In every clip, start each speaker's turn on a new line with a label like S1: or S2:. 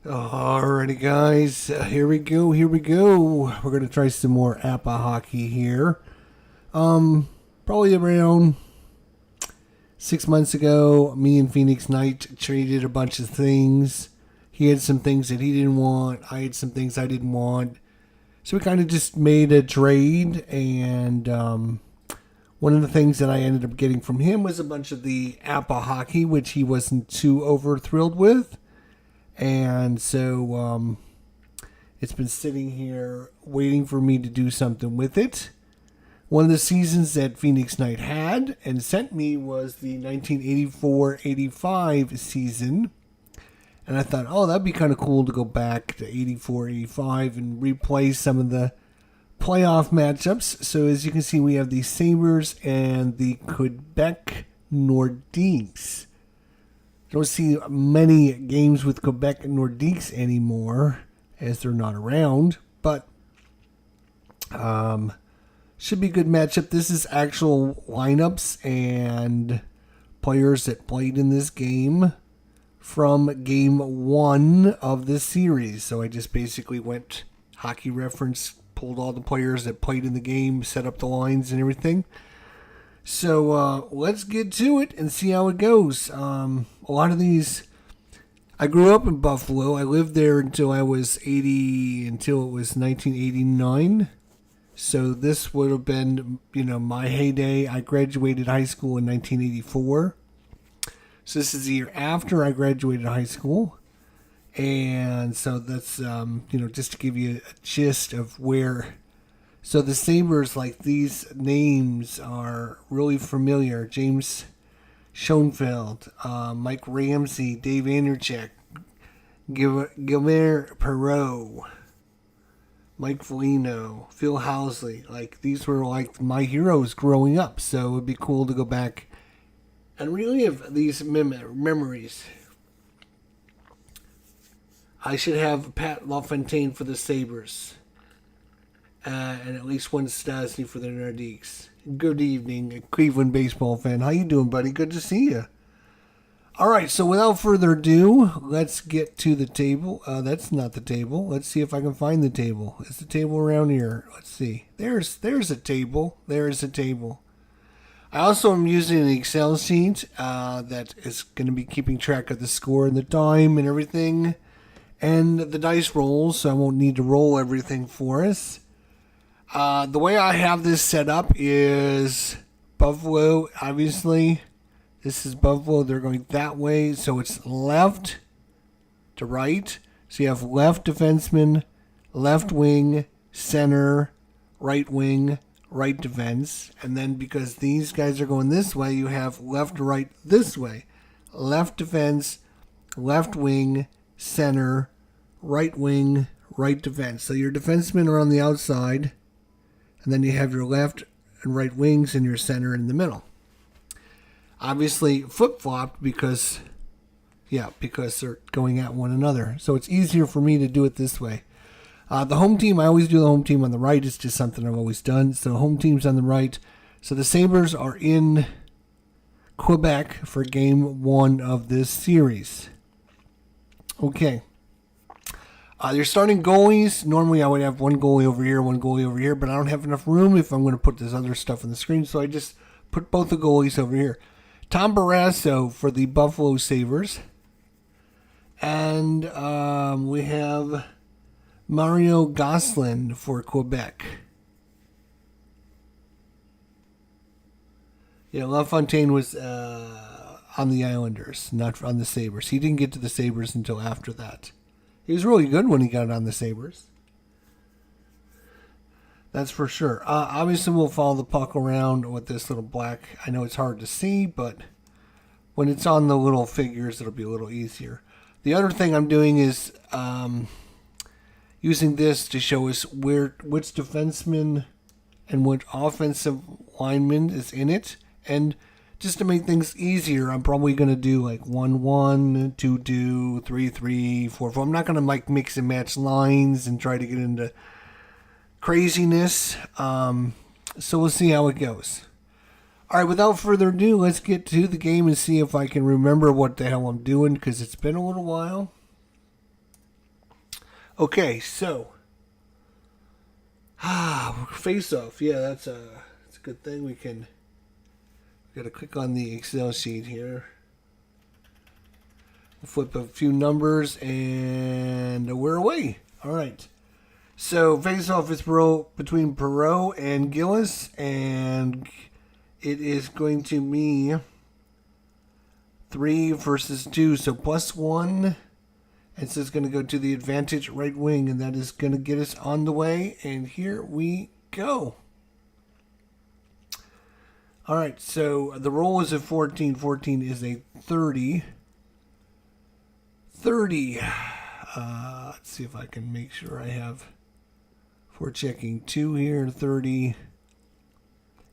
S1: Alrighty, guys, here we go. Here we go. We're gonna try some more APBA hockey here. Probably around 6 months ago, me and Phoenix Knight traded a bunch of things. He had some things that he didn't want. I had some things I didn't want. So we kind of just made a trade, and one of the things that I ended up getting from him was a bunch of the APBA hockey, which he wasn't too over thrilled with. And so it's been sitting here waiting for me to do something with it. One of the seasons that Phoenix Knight had and sent me was the 1984-85 season. And I thought, oh, that'd be kind of cool to go back to 84-85 and replay some of the playoff matchups. So as you can see, we have the Sabres and the Quebec Nordiques. Don't see many games with Quebec Nordiques anymore as they're not around, but should be a good matchup. This is actual lineups and players that played in this game from game one of this series. So I just basically went hockey reference, pulled all the players that played in the game, set up the lines and everything. So let's get to it and see how it goes. A lot of these, I grew up in Buffalo. I lived there until I was 80, until it was 1989. So this would have been, my heyday. I graduated high school in 1984. So this is the year after I graduated high school. And so that's, just to give you a gist of where. So the Sabres, like these names are really familiar. James Schoenfeld, Mike Ramsey, Dave Anderchek, Gilbert Perreault, Mike Foligno, Phil Housley. Like these were like my heroes growing up. So it would be cool to go back and relive these memories. I should have Pat LaFontaine for the Sabres. And at least one Stastny for the Nordiques. Good evening, Cleveland baseball fan. How you doing, buddy? Good to see you. All right, so without further ado, let's get to the table. That's not the table. Let's see if I can find the table. Is the table around here? Let's see. There's a table. There's a table. I also am using an Excel sheet that is going to be keeping track of the score and the time and everything, and the dice rolls, so I won't need to roll everything for us. The way I have this set up is Buffalo, obviously. This is Buffalo. They're going that way. So it's left to right. So you have left defenseman, left wing, center, right wing, right defense. And then because these guys are going this way, you have left to right this way. Left defense, left wing, center, right wing, right defense. So your defensemen are on the outside. And then you have your left and right wings and your center in the middle. Obviously flip-flopped because they're going at one another. So it's easier for me to do it this way. The home team, I always do the home team on the right. It's just something I've always done. So home team's on the right. So the Sabres are in Quebec for game one of this series. Okay. They're starting goalies. Normally I would have one goalie over here, one goalie over here, but I don't have enough room if I'm going to put this other stuff on the screen, so I just put both the goalies over here. Tom Barrasso for the Buffalo Sabres. And we have Mario Gosselin for Quebec. Yeah, LaFontaine was on the Islanders, not on the Sabres. He didn't get to the Sabres until after that. He was really good when he got on the Sabres. That's for sure. Obviously, we'll follow the puck around with this little black. I know it's hard to see, but when it's on the little figures, it'll be a little easier. The other thing I'm doing is using this to show us which defenseman and which offensive lineman is in it. And just to make things easier, I'm probably going to do like 1-1, 2-2, 3-3, 4-4. I'm not going to like mix and match lines and try to get into craziness. So we'll see how it goes. All right, without further ado, let's get to the game and see if I can remember what the hell I'm doing, because it's been a little while. Okay, so face off. Yeah, that's a good thing. We gotta click on the Excel sheet here. We'll flip a few numbers and we're away. All right. So face off is between Perot and Gillis, and it is going to be 3 versus 2. So +1. And so it's going to go to the advantage right wing, and that is going to get us on the way. And here we go. All right, so the roll is a 14. 14 is a 30. 30. Let's see if I can make sure I have, for checking 2 here, 30.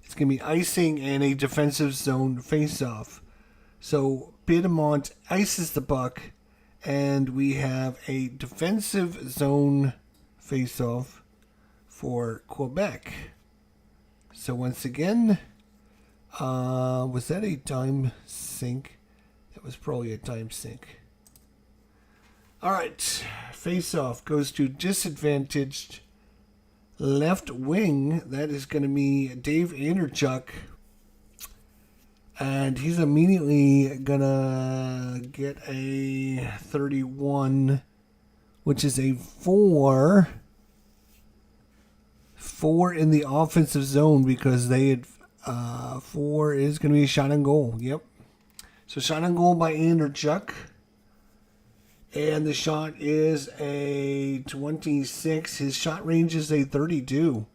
S1: It's going to be icing and a defensive zone face-off. So Piedmont ices the puck, and we have a defensive zone face-off for Quebec. So once again, was that a time sink? That was probably a time sink. All right, face-off goes to disadvantaged left wing. That is going to be Dave Anderchuk. And he's immediately going to get a 31, which is a 4. 4 in the offensive zone because they had 4 is going to be a shot on goal. Yep. So shot on goal by Anderchuk. And the shot is a 26. His shot range is a 32.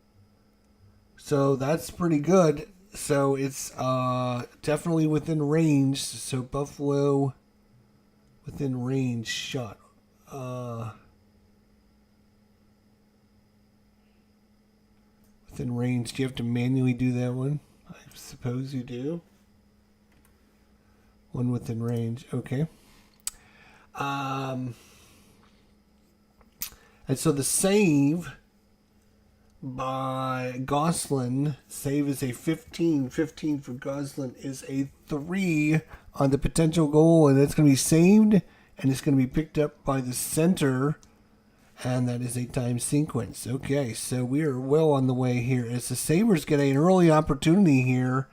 S1: So that's pretty good. So it's definitely within range. So Buffalo within range shot. Within range. Do you have to manually do that one? I suppose you do. One within range. Okay. And so the save by Gosselin, save is a 15. 15 for Gosselin is a 3 on the potential goal, and it's going to be saved, and it's going to be picked up by the center, and that is a time sequence. Okay, so we are well on the way here as the Sabres get an early opportunity here.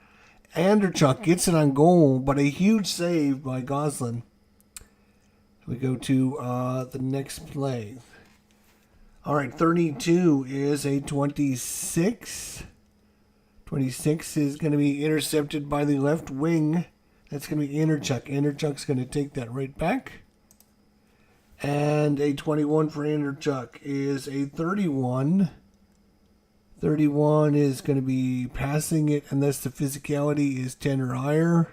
S1: Anderchuk gets it on goal, but a huge save by Gosselin. We go to the next play. All right, 32 is a 26. 26 is going to be intercepted by the left wing. That's going to be Anderchuk. Anderchuk's going to take that right back. And a 21 for Anderchuk is a 31. 31 is going to be passing it unless the physicality is 10 or higher.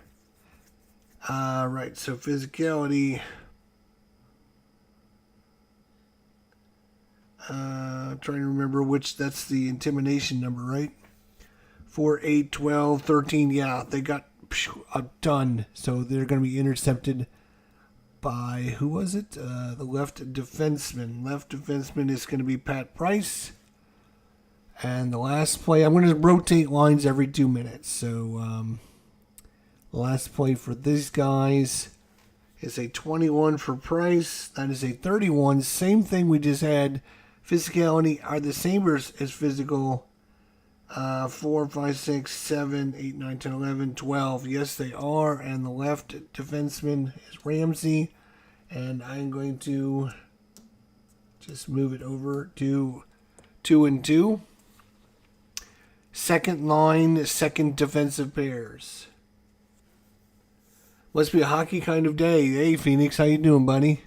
S1: Right, so physicality... trying to remember which, that's the intimidation number, right? 4, 8, 12, 13. Yeah, they got a ton. So they're going to be intercepted by, who was it? The left defenseman. Left defenseman is going to be Pat Price. And the last play, I'm going to rotate lines every 2 minutes. So the last play for these guys is a 21 for Price. That is a 31. Same thing we just had. Physicality, are the Sabres as physical? 4, 5, 6, 7, 8, 9, 10, 11, 12. Yes, they are. And the left defenseman is Ramsey. And I'm going to just move it over to 2 and 2. Second line, second defensive pairs. Must be a hockey kind of day. Hey, Phoenix, how you doing, buddy?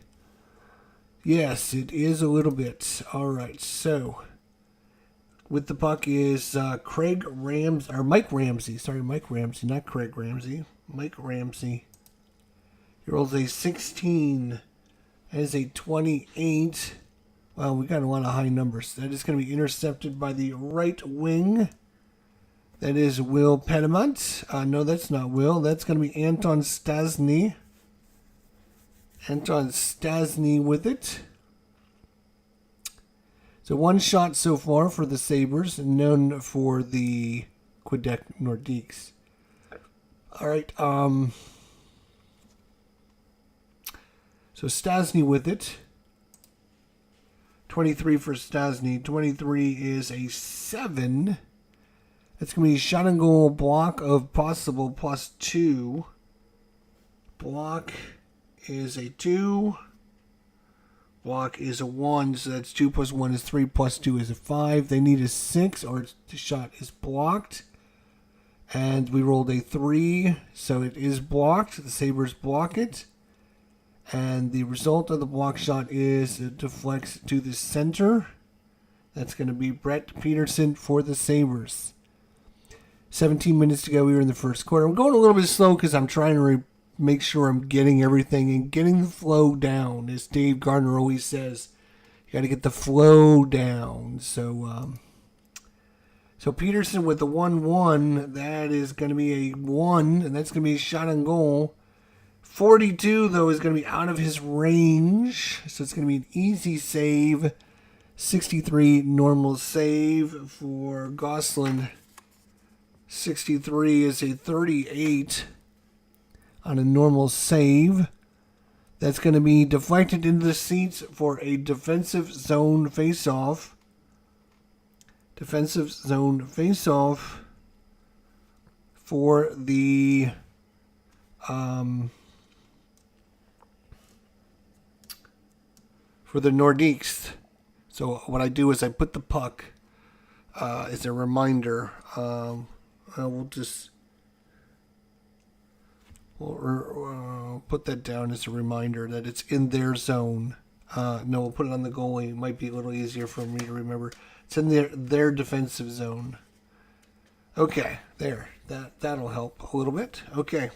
S1: Yes, it is a little bit. All right, so with the puck is Mike Ramsey. Sorry, Mike Ramsey, not Craig Ramsey. Mike Ramsey. He rolls a 16. That is a 28. Well, we got a lot of high numbers. That is going to be intercepted by the right wing. That is Will Pedimont. No, that's not Will. That's going to be Anton Stasny. Anton Stasny with it. So 1 shot so far for the Sabres, none for the Quebec Nordiques. All right. So Stasny with it. 23 for Stastny. 23 is a 7. That's going to be shot and goal, block of possible +2. Block is a 2. Block is a 1, so that's 2 plus 1 is 3 plus 2 is a 5. They need a 6, or the shot is blocked. And we rolled a 3, so it is blocked. The Sabres block it. And the result of the block shot is it deflects to the center. That's going to be Brett Peterson for the Sabres. 17 minutes to go. We were in the first quarter. I'm going a little bit slow because I'm trying to make sure I'm getting everything and getting the flow down. As Dave Gardner always says, you got to get the flow down. So Peterson with the 1-1, that is going to be a 1, and that's going to be a shot on goal. 42, though, is going to be out of his range, so it's going to be an easy save. 63 normal save for Gosselin. 63 is a 38 on a normal save. That's going to be deflected into the seats for a defensive zone faceoff. Defensive zone faceoff for the Nordiques. So what I do is I put the puck as a reminder. We'll put that down as a reminder that it's in their zone. No, we'll put it on the goalie. It might be a little easier for me to remember. It's in their defensive zone. Okay, there. That'll help a little bit. Okay.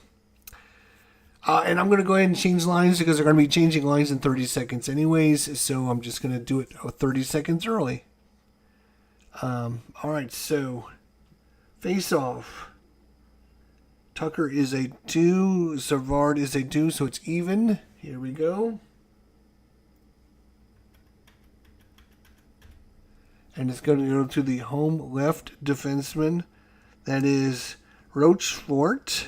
S1: And I'm going to go ahead and change lines because they're going to be changing lines in 30 seconds anyways. So I'm just going to do it 30 seconds early. All right, so face off. Tucker is a 2. Savard is a 2, so it's even. Here we go. And it's going to go to the home left defenseman. That is Rochefort.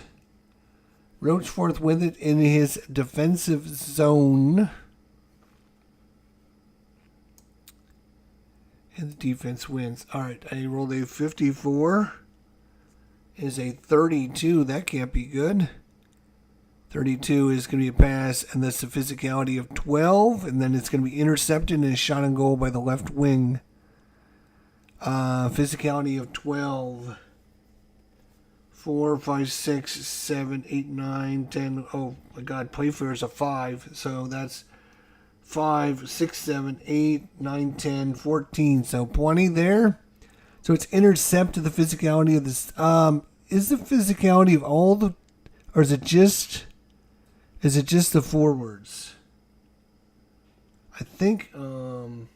S1: Rochefort with it in his defensive zone. And the defense wins. All right, I rolled a 54. Is a 32. That can't be good. 32 is going to be a pass, and that's the physicality of 12. And then it's going to be intercepted and a shot on goal by the left wing. Physicality of 12. 4, 5, 6, 7, 8, 9, 10. Oh my God, Playfair is a 5. So that's 5, 6, 7, 8, 9, 10, 14. So 20 there. So it's intercepted the physicality of this. Is the physicality of all the, or is it just the forwards? I think I'm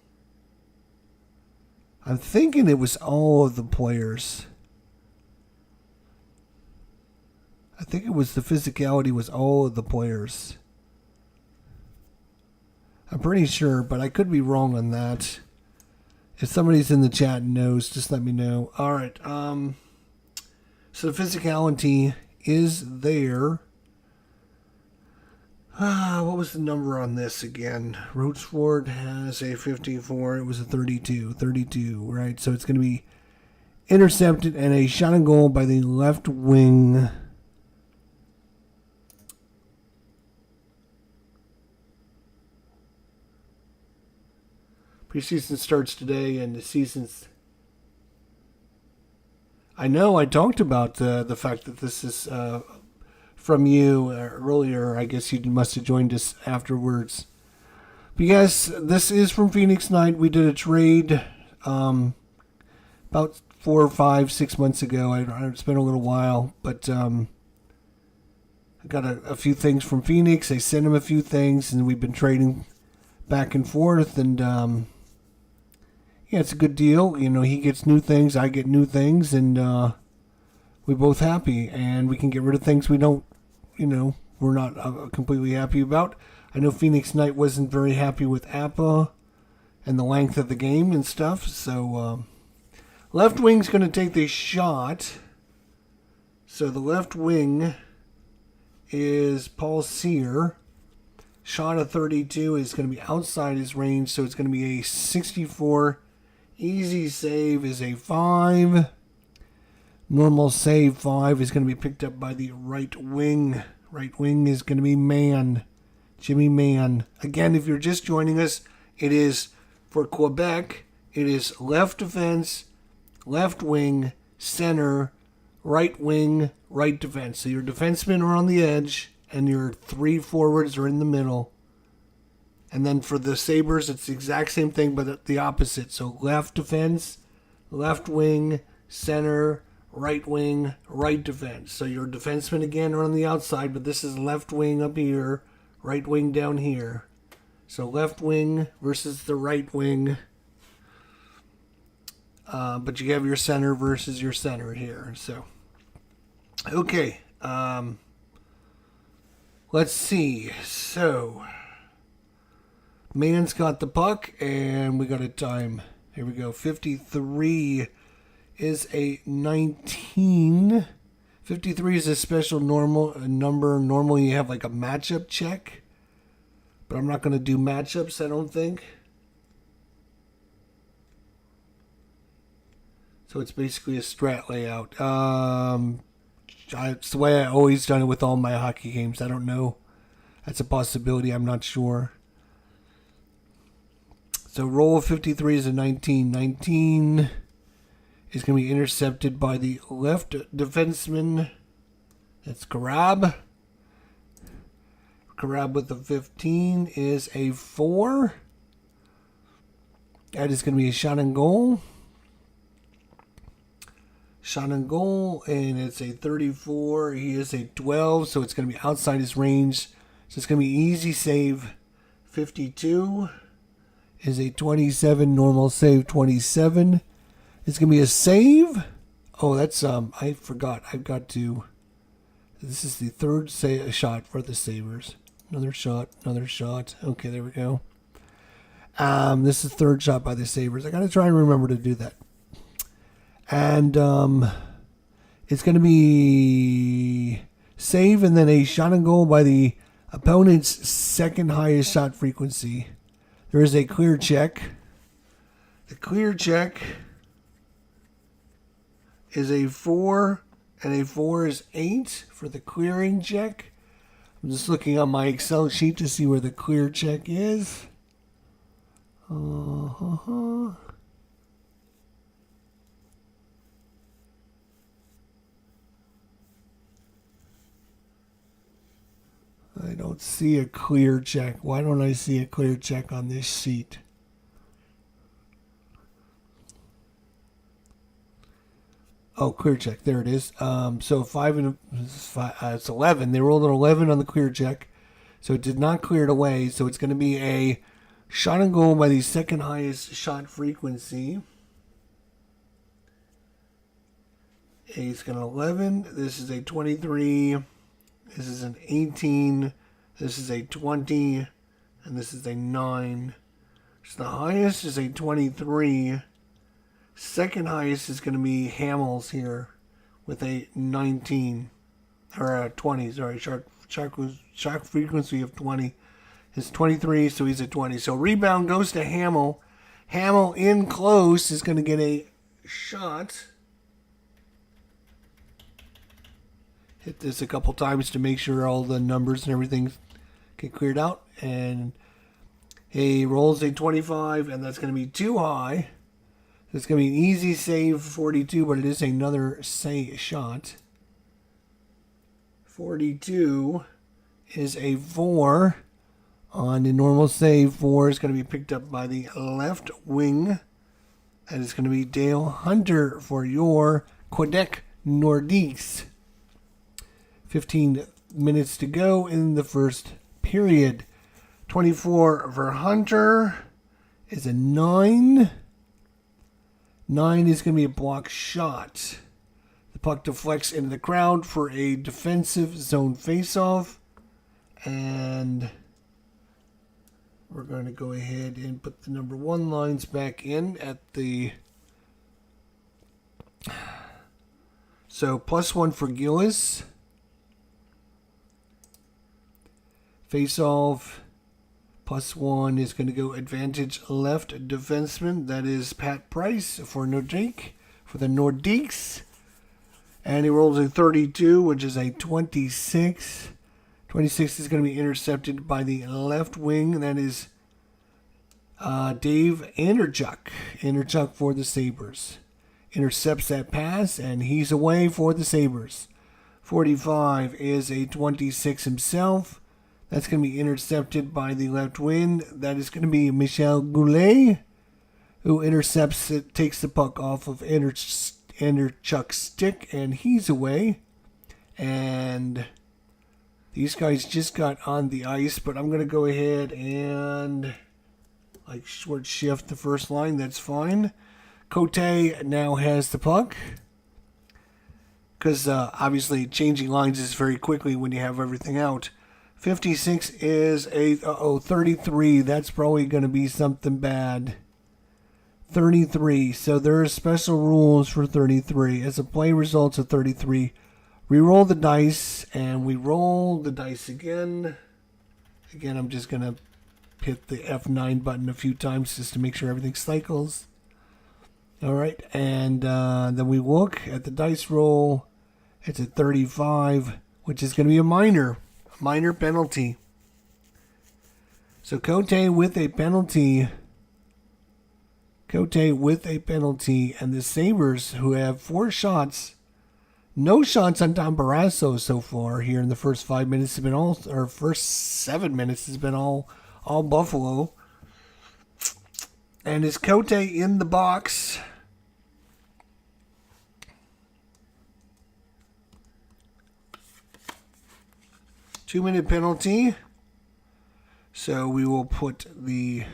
S1: thinking it was all of the players. I think it was the physicality was all of the players. I'm pretty sure, but I could be wrong on that. If somebody's in the chat and knows, just let me know. All right. So the physicality is there. What was the number on this again? Rochefort has a 54. It was a 32. 32, right? So it's going to be intercepted and a shot on goal by the left wing. Preseason starts today, and the season's... I know I talked about the fact that this is from you earlier. I guess you must have joined us afterwards. But yes, this is from Phoenix Night. We did a trade about 4, 5, 6 months ago. It's been a little while, but I got a few things from Phoenix. I sent him a few things, and we've been trading back and forth, and yeah, it's a good deal. You know, he gets new things, I get new things, and we're both happy. And we can get rid of things we don't, we're not completely happy about. I know Phoenix Knight wasn't very happy with APBA and the length of the game and stuff. So left wing's going to take the shot. So the left wing is Paul Sear. Shot of 32 is going to be outside his range, so it's going to be a 64. Easy save is a 5. Normal save 5 is going to be picked up by the right wing. Right wing is going to be Mann. Jimmy Mann. Again, if you're just joining us, it is for Quebec. It is left defense, left wing, center, right wing, right defense. So your defensemen are on the edge, and your 3 forwards are in the middle. And then for the Sabres, it's the exact same thing, but the opposite. So left defense, left wing, center, right wing, right defense. So your defensemen again are on the outside, but this is left wing up here, right wing down here. So left wing versus the right wing. But you have your center versus your center here. So, okay. Let's see. So, Mann's got the puck, and we got a time. Here we go. 53 is a 19. 53 is a special number. Normally you have like a matchup check, but I'm not going to do matchups, I don't think. So it's basically a strat layout. It's the way I always done it with all my hockey games. I don't know. That's a possibility. I'm not sure. So roll of 53 is a 19. 19 is going to be intercepted by the left defenseman. That's Karab. Karab with the 15 is a 4. That is going to be a shot and goal. Shot and goal, and it's a 34. He is a 12, so it's going to be outside his range. So it's going to be easy save. 52 is a 27. Normal save 27. It's going to be a save. Oh, that's I forgot. I've got to. This is the third shot for the Sabres. Another shot. Another shot. Okay, there we go. This is the third shot by the Sabres. I got to try and remember to do that. And it's going to be save and then a shot and goal by the opponent's second highest shot frequency. There is a clear check. The clear check is a 4, and a 4 is 8 for the clearing check. I'm just looking on my Excel sheet to see where the clear check is. I don't see a clear check. Why don't I see a clear check on this sheet? Oh, clear check. There it is. So 5 and it's 11. They rolled an 11 on the clear check, so it did not clear it away. So it's going to be a shot and goal by the second highest shot frequency. It's going to 11. This is a 23. This is an 18. This is a 20. And this is a 9. So the highest is a 23. Second highest is going to be Hamels here with a 19. Or a 20. Sorry, shot frequency of 20. It's 23, so he's at 20. So rebound goes to Hamel. Hamel in close is going to get a shot. Hit this a couple times to make sure all the numbers and everything get cleared out. And he rolls a 25, and that's going to be too high. It's going to be an easy save, 42, but it is another shot. 42 is a 4. On the normal save, 4 is going to be picked up by the left wing. That is going to be Dale Hunter for your Quebec Nordiques. 15 minutes to go in the first period. 24 for Hunter is a 9. 9 is going to be a block shot. The puck deflects into the crowd for a defensive zone faceoff. And we're going to go ahead and put the number 1 lines back in at the... So +1 for Gillis. Face-off +1 is going to go advantage left defenseman. That is Pat Price for the Nordiques. And he rolls a 32, which is a 26. 26 is going to be intercepted by the left wing. That is Dave Anderchuk. Anderchuk for the Sabres. Intercepts that pass, and he's away for the Sabres. 45 is a 26 himself. That's going to be intercepted by the left wing. That is going to be Michel Goulet, who intercepts it, takes the puck off of Anderchuk's stick, and he's away. And these guys just got on the ice, but I'm going to go ahead and short shift the first line. That's fine. Cote now has the puck, because obviously changing lines is very quickly when you have everything out. 56 is a 33. That's probably going to be something bad. 33. So there are special rules for 33. As a play results of 33, we roll the dice, and we roll the dice again. Again, I'm just going to hit the F9 button a few times just to make sure everything cycles. All right, and then we look at the dice roll. It's a 35, which is going to be a minor penalty. So Cote with a penalty. And the Sabres, who have 4 shots, no shots on Tom Barrasso so far here in the first 5 minutes, first 7 minutes has been all Buffalo. And is Cote in the box? Two-minute penalty. So we will put him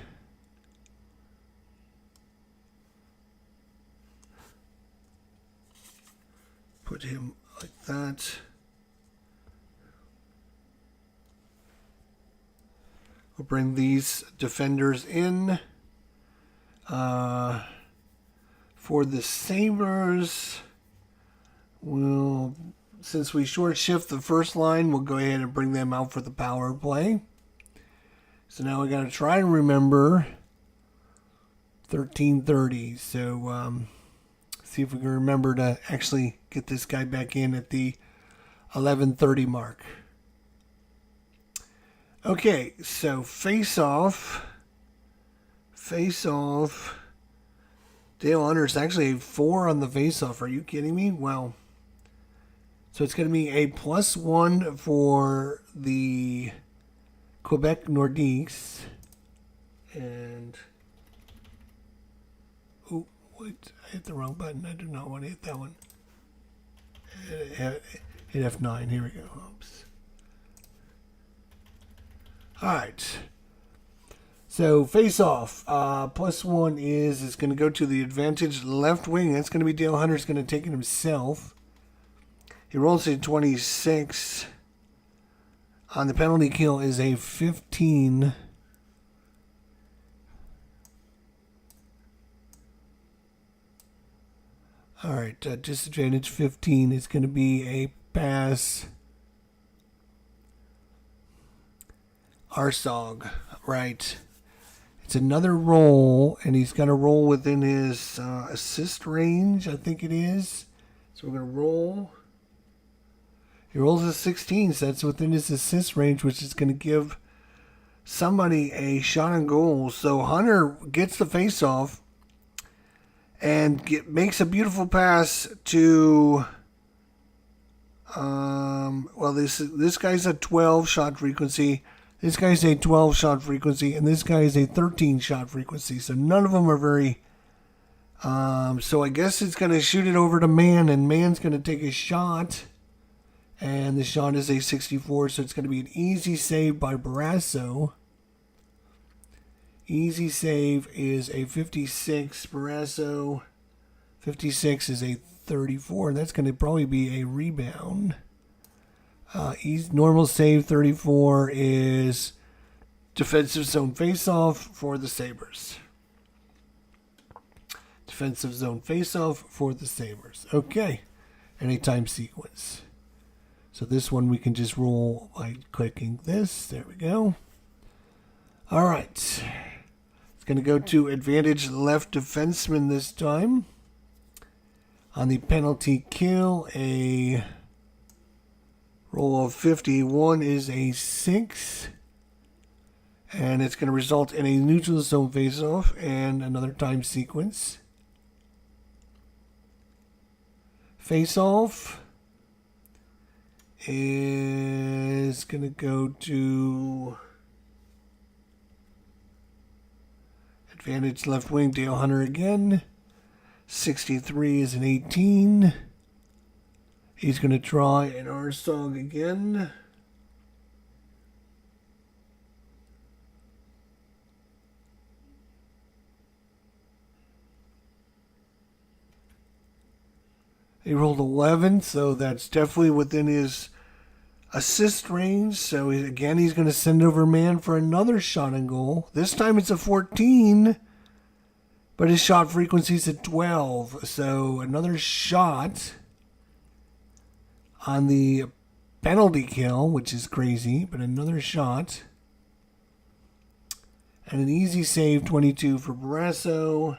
S1: like that. We'll bring these defenders in. For the Sabres, since we short shift the first line, we'll go ahead and bring them out for the power play. So now we got to try to remember 13:30. So see if we can remember to actually get this guy back in at the 11:30 mark. Okay, so face off. Dale Hunter's actually a 4 on the face-off. Are you kidding me? Wow. So it's going to be a +1 for the Quebec Nordiques. And... oh, wait. I hit the wrong button. I do not want to hit that one. Hit F9. Here we go. Oops. All right. So face-off, +1 is going to go to the advantage left wing. That's going to be Dale Hunter's going to take it himself. He rolls a 26. On the penalty kill is a 15. All right, disadvantage 15 is going to be a pass. Arsog, right. It's another roll, and he's got to roll within his assist range, I think it is. So we're going to roll. He rolls a 16, so that's within his assist range, which is going to give somebody a shot on goal. So Hunter gets the face-off and makes a beautiful pass to... this guy's a 12-shot frequency. This guy's a 12-shot frequency, and this guy is a 13-shot frequency. So none of them are very... so I guess it's going to shoot it over to Mann, and Mann's going to take a shot. And the shot is a 64, so it's going to be an easy save by Barrasso. Easy save is a 56. Barrasso, 56 is a 34. That's going to probably be a rebound. Normal save 34 is defensive zone faceoff for the Sabres. Defensive zone faceoff for the Sabres. Okay. Anytime sequence. So this one we can just roll by clicking this. There we go. All right. It's going to go to advantage left defenseman this time. On the penalty kill, a roll of 51 is a 6. And it's going to result in a neutral zone faceoff and another time sequence. Faceoff is going to go to advantage left wing, Dale Hunter again. 63 is an 18. He's going to try an Arsog again. He rolled 11, so that's definitely within his assist range. So again, he's going to send over man for another shot on goal. This time it's a 14, but his shot frequency is at 12. So another shot on the penalty kill, which is crazy, but another shot. And an easy save, 22 for Barrasso,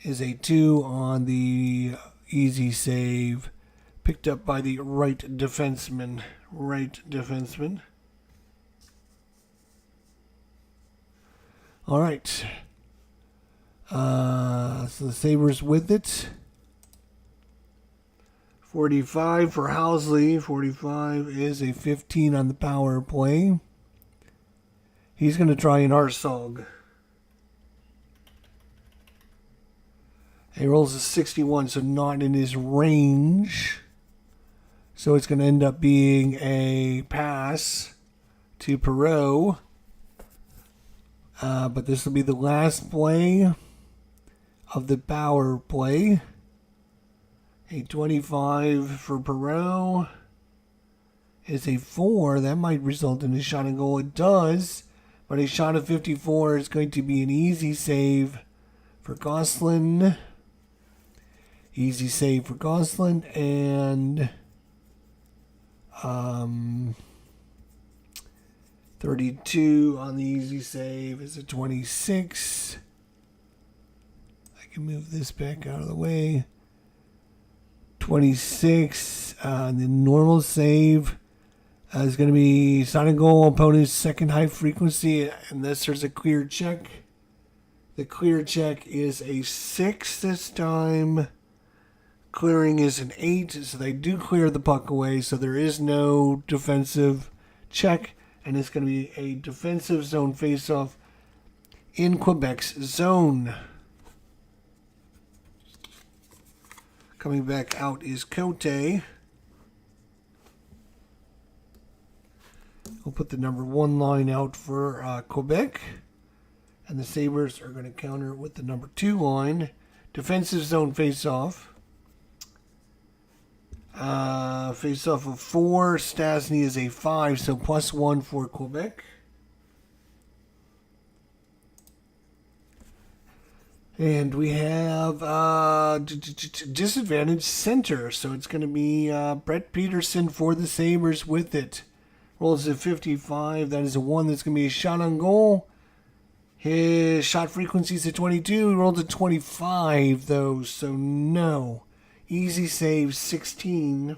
S1: is a 2 on the easy save, picked up by the right defenseman. All right. So the Sabres with it. 45 for Housley. 45 is a 15 on the power play. He's going to try an Arsog. He rolls a 61, so not in his range. So it's going to end up being a pass to Perreault. But this will be the last play of the power play. A 25 for Perreault is a 4. That might result in a shot on goal. It does. But a shot of 54 is going to be an easy save for Gosselin. Easy save for Gosselin, and 32 on the easy save is a 26. I can move this back out of the way. 26 on the normal save is going to be signing goal opponent's second high frequency unless there's a clear check. The clear check is a 6 this time. Clearing is an 8, so they do clear the puck away, so there is no defensive check, and it's going to be a defensive zone faceoff in Quebec's zone. Coming back out is Cote. We'll put the number 1 line out for Quebec, and the Sabres are going to counter with the number 2 line. Defensive zone faceoff. Face off of 4. Stastny is a 5, so +1 for Quebec. And we have disadvantage center, so it's going to be Brett Peterson for the Sabres with it. Rolls a 55. That is a 1. That's going to be a shot on goal. His shot frequency is at 22. He rolled a 25, though, so no. Easy save 16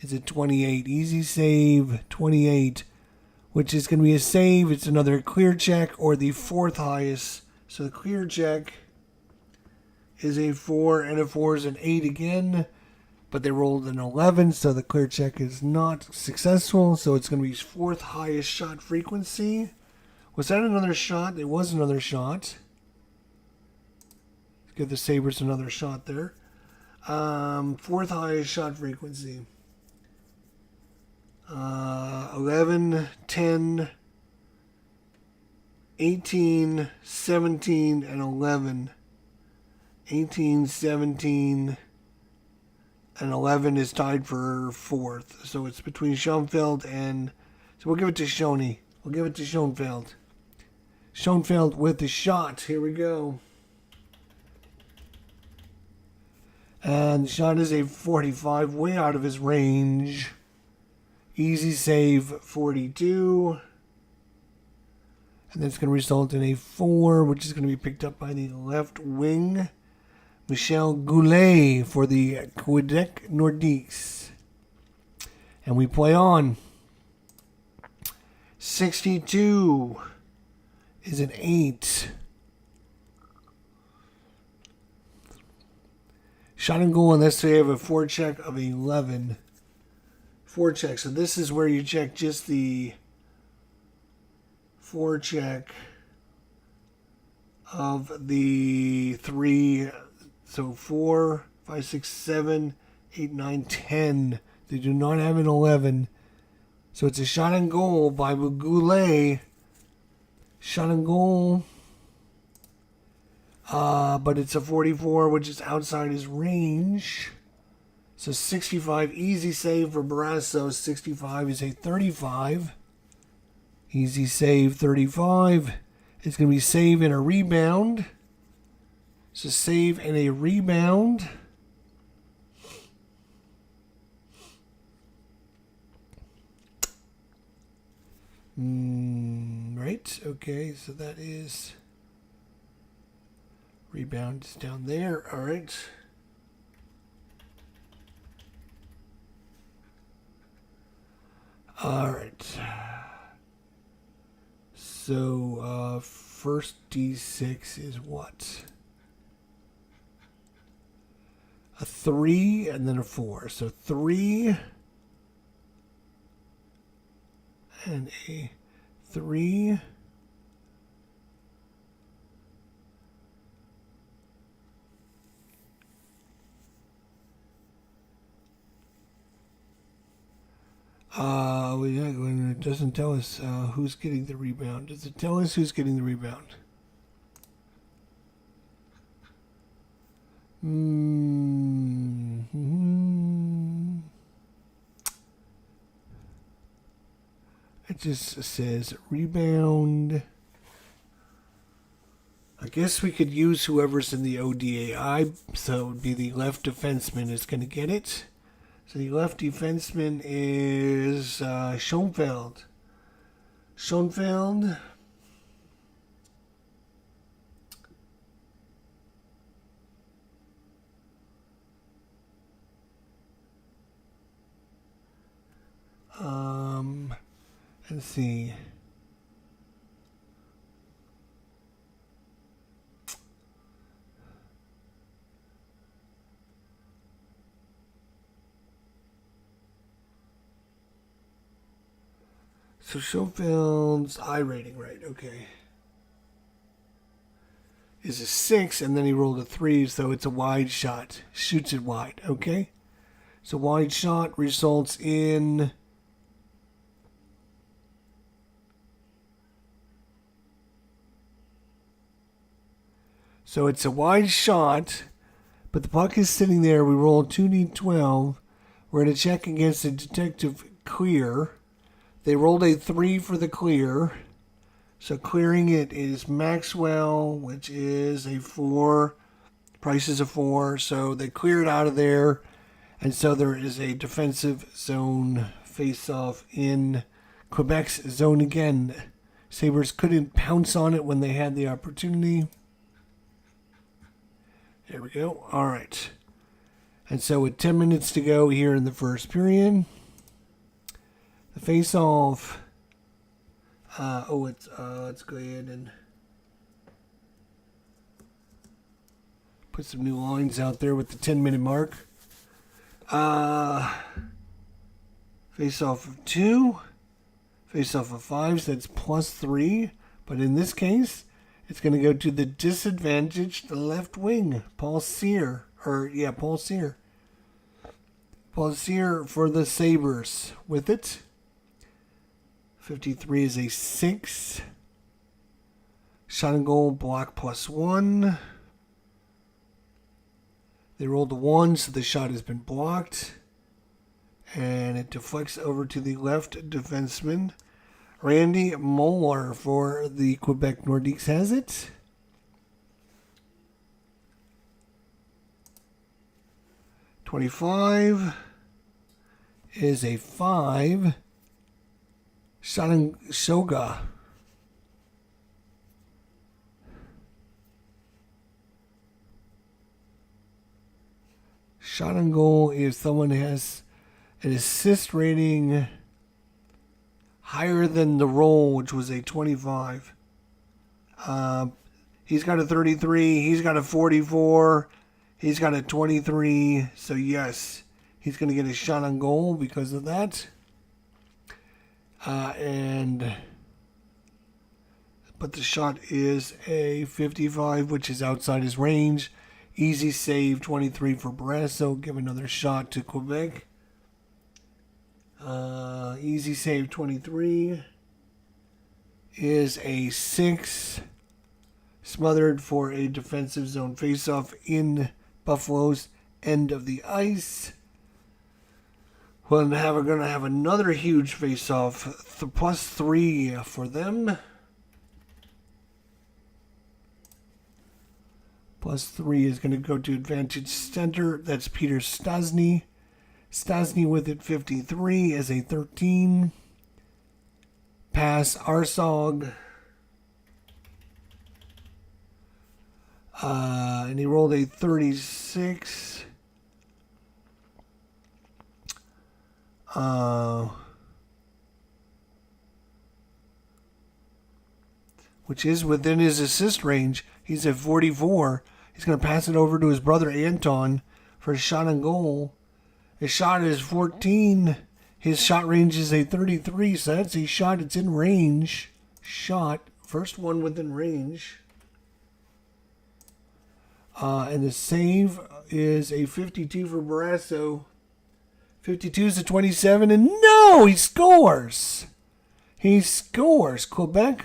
S1: is a 28. Easy save 28, which is going to be a save. It's another clear check or the 4th highest. So the clear check is a 4, and a 4 is an 8 again. But they rolled an 11, so the clear check is not successful. So it's going to be his 4th highest shot frequency. Was that another shot? It was another shot. Give the Sabres another shot there. 4th highest shot frequency. 11, 10, 18, 17, and 11. 18, 17, and 11 is tied for 4th. So it's between Schoenfeld and... So we'll give it to Shoney. We'll give it to Schoenfeld. Schoenfeld with the shot. Here we go. And the shot is a 45, way out of his range. Easy save 42. And that's going to result in a 4, which is going to be picked up by the left wing, Michel Goulet for the Quebec Nordiques. And we play on. 62 is an 8. Shot and goal unless they have a forecheck of 11. Forecheck. So this is where you check just the forecheck of the 3. So 4, 5, 6, 7, 8, 9, 10. They do not have an 11. So it's a shot and goal by Goulet. Shot and goal. But it's a 44, which is outside his range. So 65, easy save for Barrasso. 65 is a 35. Easy save, 35. It's going to be save and a rebound. So save and a rebound. Right, okay, so that is... Rebound is down there, all right. All right. So, first D6 is what? A 3 and then a 4. So 3 and a 3. It doesn't tell us who's getting the rebound. Does it tell us who's getting the rebound? It just says rebound. I guess we could use whoever's in the ODAI, so it would be the left defenseman is going to get it. So the left defenseman is Schoenfeld. Schoenfeld. Let's see. So Schoenfeld's I rating, right? Okay. Is a 6, and then he rolled a 3, so it's a wide shot. Shoots it wide, okay? So wide shot results in... So it's a wide shot, but the puck is sitting there. We roll 2d12. We're going to check against the detective clear. They rolled a 3 for the clear. So clearing it is Maxwell, which is a 4. Price is a 4. So they clear it out of there. And so there is a defensive zone face-off in Quebec's zone again. Sabres couldn't pounce on it when they had the opportunity. There we go. All right. And so with 10 minutes to go here in the first period, the face-off. Let's go ahead and put some new lines out there with the 10-minute mark. Face-off of 2. Face-off of 5, so that's +3. But in this case, it's going to go to the disadvantaged left wing, Paul Cyr. Paul Cyr. Paul Cyr for the Sabres with it. 53 is a 6. Shot and goal block +1. They rolled a 1, so the shot has been blocked. And it deflects over to the left defenseman. Randy Moeller for the Quebec Nordiques has it. .25 is a 5. Shoga. Shot on goal if someone has an assist rating higher than the roll, which was a 25. He's got a 33. He's got a 44. He's got a 23. So, yes, he's going to get a shot on goal because of that. But the shot is a 55, which is outside his range. Easy save, 23 for Brasso. Give another shot to Quebec. Easy save, 23 is a 6. Smothered for a defensive zone faceoff in Buffalo's end of the ice. We're going to have another huge faceoff, +3 for them. +3 is going to go to advantage center. That's Peter Stastny. Stastny with it 53 as a 13. Pass Arsog. And he rolled a 36. Which is within his assist range. He's at 44. He's going to pass it over to his brother Anton for a shot on goal. His shot is 14. His shot range is a 33, so that's a shot. It's in range. Shot. First one within range. And the save is a 52 for Brasso. 52 is a 27, and no! He scores! He scores. Quebec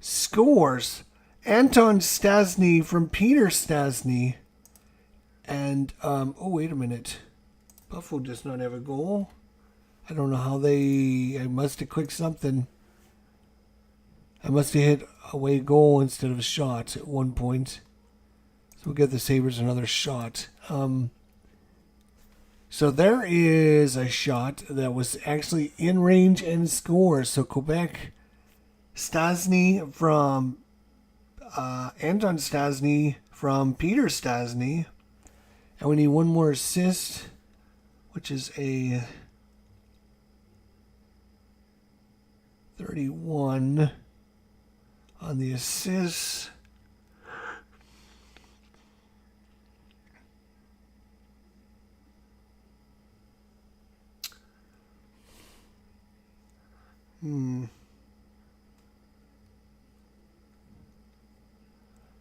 S1: scores. Anton Stastny from Peter Stastny. And, oh, wait a minute. Buffalo does not have a goal. I don't know how I must have clicked something. I must have hit away goal instead of a shot at one point. So we'll get the Sabres another shot. So there is a shot that was actually in range and scores. So Quebec, Stastny from Anton Stastny from Peter Stastny. And we need one more assist, which is a 31 on the assist.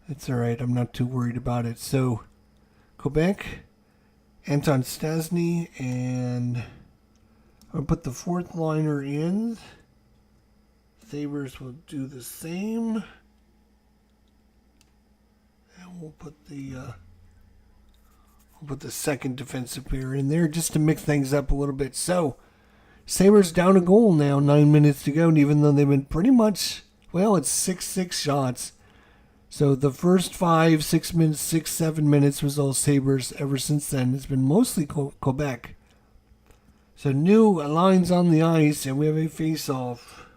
S1: It's all right. I'm not too worried about it. So, Quebec, Anton Stastny, and I'll put the fourth liner in. Sabres will do the same. And we'll put the second defensive pair in there just to mix things up a little bit. So, Sabres down a goal now, 9 minutes to go, and even though they've been pretty much, well, it's 6-6 shots. So the first 5, 6 minutes, 6, 7 minutes was all Sabres. Ever since then, it's been mostly Quebec. So new lines on the ice, and we have a face-off.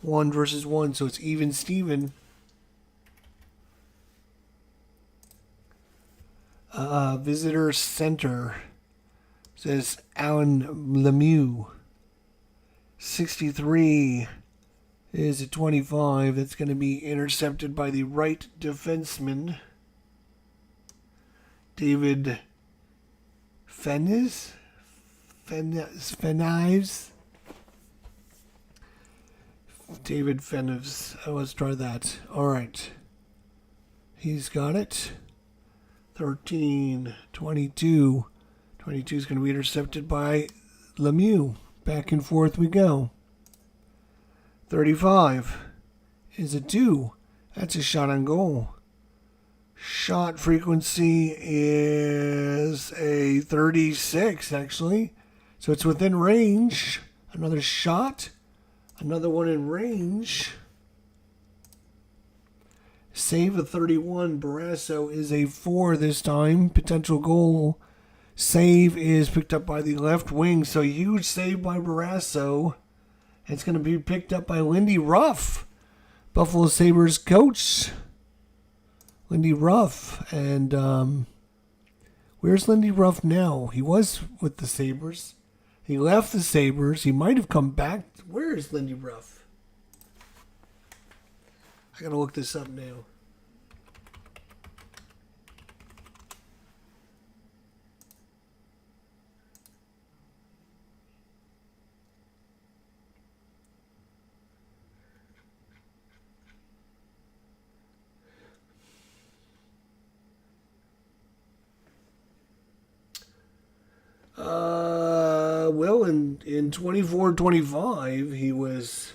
S1: 1 versus 1, so it's even Steven. Visitor center. Says Alan Lemieux. 63 is a 25. That's going to be intercepted by the right defenseman, David Fenives. David Fenives. Let's try that. All right. He's got it. 13, 22. 22 is going to be intercepted by Lemieux. Back and forth we go. 35 is a 2. That's a shot on goal. Shot frequency is a 36, actually. So it's within range. Another shot. Another one in range. Save a 31. Brasso is a 4 this time. Potential goal Save is picked up by the left wing, so huge save by Barrasso. It's going to be picked up by Lindy Ruff, Buffalo Sabres coach. Lindy Ruff. And where's Lindy Ruff now? He was with the Sabres. He left the Sabres. He might have come back. Where is Lindy Ruff? I got to look this up now. Well, in 24-25, he was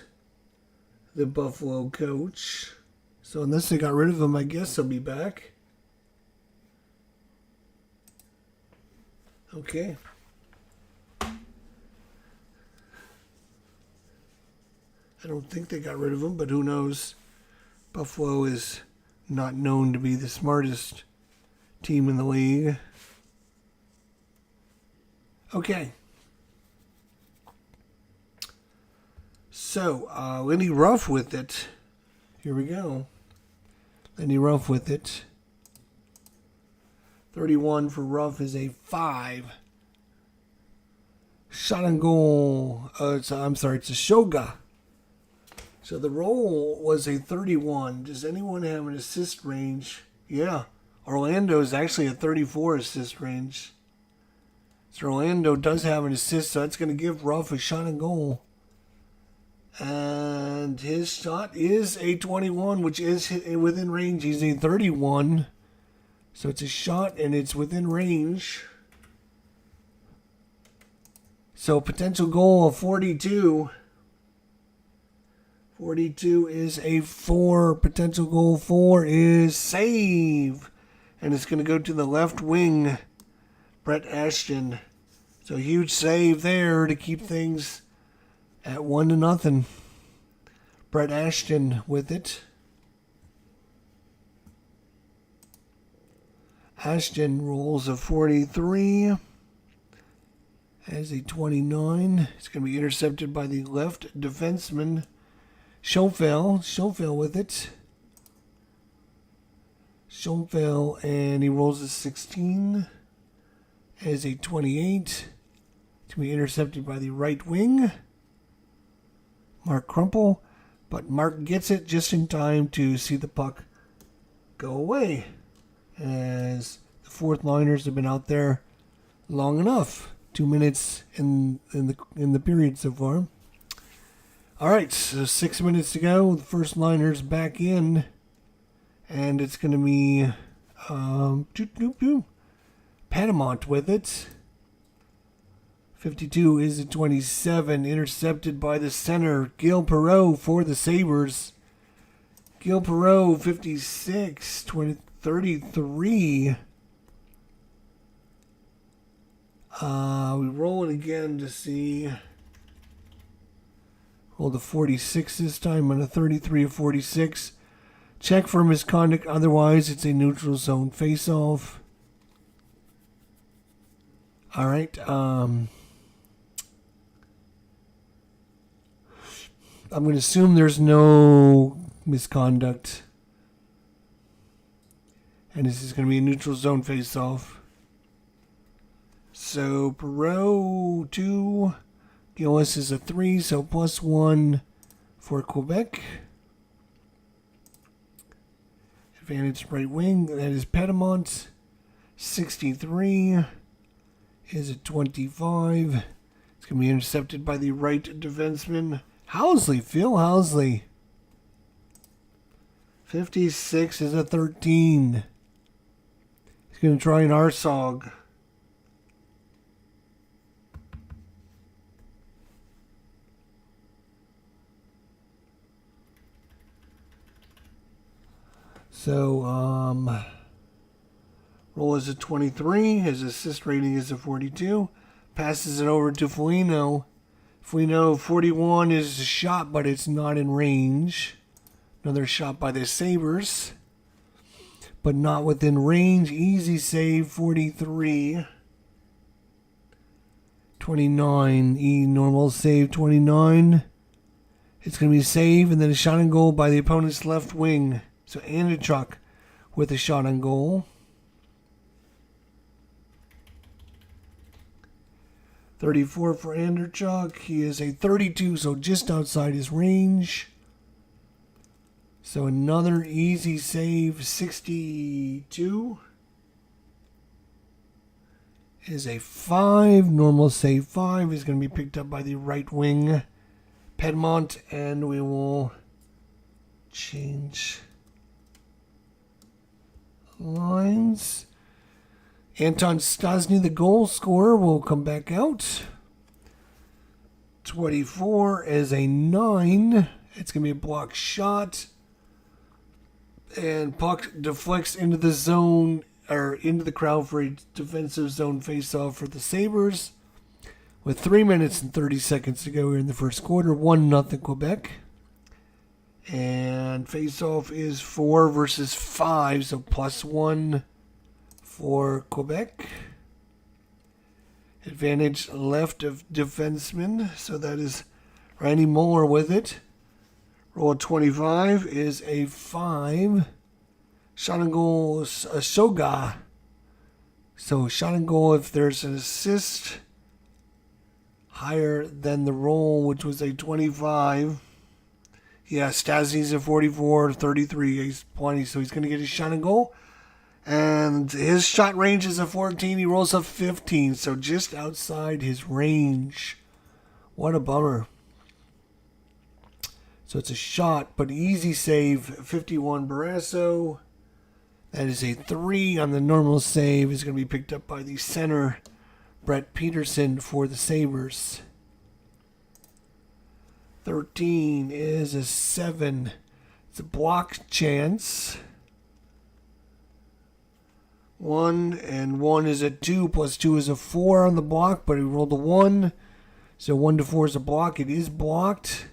S1: the Buffalo coach. So unless they got rid of him, I guess he'll be back. Okay. I don't think they got rid of him, but who knows? Buffalo is not known to be the smartest team in the league. Okay. So, Lindy Ruff with it. Here we go. Lindy Ruff with it. 31 for Ruff is a 5. Shot on goal. It's a Shoga. So the roll was a 31. Does anyone have an assist range? Yeah. Orlando is actually a 34 assist range. So Orlando does have an assist, so that's going to give Ruff a shot on goal. And his shot is a 21, which is within range. He's a 31. So it's a shot and it's within range. So potential goal of 42. 42 is a 4. Potential goal 4 is save. And it's going to go to the left wing, Brett Ashton. So huge save there to keep things at 1-0. Brett Ashton with it. Ashton rolls a 43. Has a 29. It's going to be intercepted by the left defenseman, Schoenfeld with it. Schoenfeld, and he rolls a 16. Has a 28. It's going to be intercepted by the right wing, Mark Crumple, but Mark gets it just in time to see the puck go away, as the fourth liners have been out there long enough. 2 minutes in the period so far. All right, so 6 minutes to go. The first liner's back in, and it's going to be Panamont with it. 52 is a 27, intercepted by the center, Gil Perreault for the Sabres. Gil Perreault, 56, 33. We roll it again to see. Roll the 46 this time on a 33 of 46. Check for misconduct, otherwise it's a neutral zone face-off. All right, I'm going to assume there's no misconduct. And this is going to be a neutral zone face-off. So, Perreault 2. Gillis is a 3, so +1 for Quebec. Advantage right wing. That is Panamont. 63 is a 25. It's going to be intercepted by the right defenseman, Housley, Phil Housley. 56 is a 13. He's going to try an Arsog. So, roll is a 23. His assist rating is a 42. Passes it over to Foligno. Foligno, 41 is a shot, but it's not in range. Another shot by the Sabres, but not within range. Easy save, 43. 29. Normal save 29. It's going to be a save and then a shot on goal by the opponent's left wing. So Andrchuk with a shot on goal. 34 for Andrchuk. He is a 32, so just outside his range. So another easy save. 62 is a 5. Normal save 5 is going to be picked up by the right wing, Piedmont, and we will change lines. Anton Stastny, the goal scorer, will come back out. 24 is a 9. It's going to be a block shot. And puck deflects into the zone, or into the crowd for a defensive zone faceoff for the Sabres. With 3 minutes and 30 seconds to go here in the first quarter, 1-0 Quebec. And faceoff is 4 versus 5, so +1 for Quebec. Advantage left of defenseman, so that is Randy Moeller with it. Roll 25 is a 5. Shot on goal is a Soga. So shot on goal if there's an assist higher than the roll, which was a 25. Yeah, Stastny's a 44, 33. He's plenty, so he's going to get his shot on goal. And his shot range is a 14. He rolls a 15, so just outside his range. What a bummer. So it's a shot, but easy save, 51 Barrasso. That is a 3 on the normal save. Is going to be picked up by the center, Brett Peterson, for the Sabres. 13 is a 7. It's a block chance. 1 and 1 is a 2, plus 2 is a 4 on the block, but he rolled a 1. So 1 to 4 is a block. It is blocked.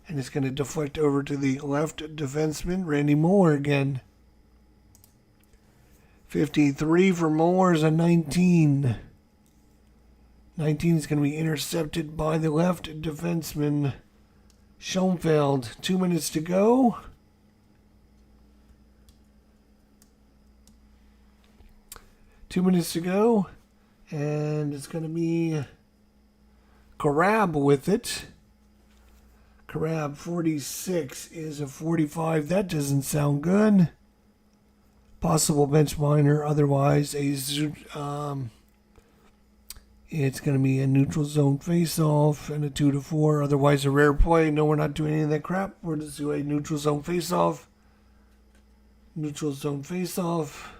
S1: And it's going to deflect over to the left defenseman, Randy Moeller again. 53 for Moeller is a 19. 19 is going to be intercepted by the left defenseman, Schoenfeld. 2 minutes to go. And it's going to be Karab with it. Karab 46 is a 45. That doesn't sound good. Possible bench minor. Otherwise, it's going to be a neutral zone face-off and a 2 to 4. Otherwise, a rare play. No, we're not doing any of that crap. We're just doing a neutral zone face-off. Neutral zone face-off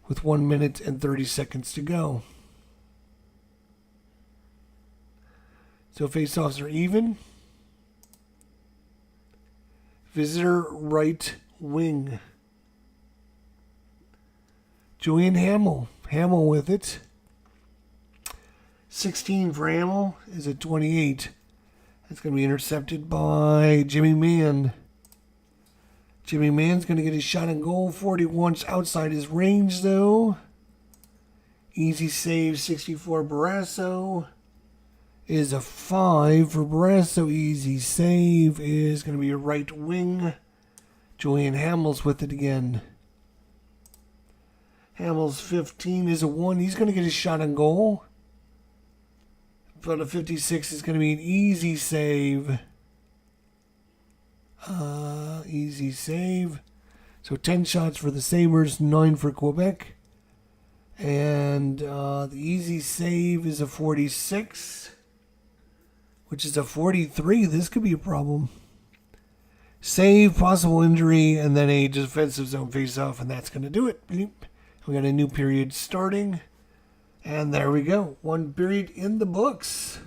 S1: with 1 minute and 30 seconds to go. So face-offs are even. Visitor right wing. Julian Hamill. Hamill with it. 16 for Hamill is a 28. That's going to be intercepted by Jimmy Mann. Jimmy Mann's going to get his shot on goal. 41's outside his range, though. Easy save, 64 Barrasso. Is a 5 for Barrasso. Easy save is going to be a right wing. Julian Hamill's with it again. Hamill's 15 is a 1. He's going to get his shot on goal. But a 56 is going to be an easy save. Easy save. So 10 shots for the Sabres, 9 for Quebec. And the easy save is a 46, which is a 43. This could be a problem. Save, possible injury, and then a defensive zone face-off, and that's going to do it. We got a new period starting. And there we go. 1 period in the books.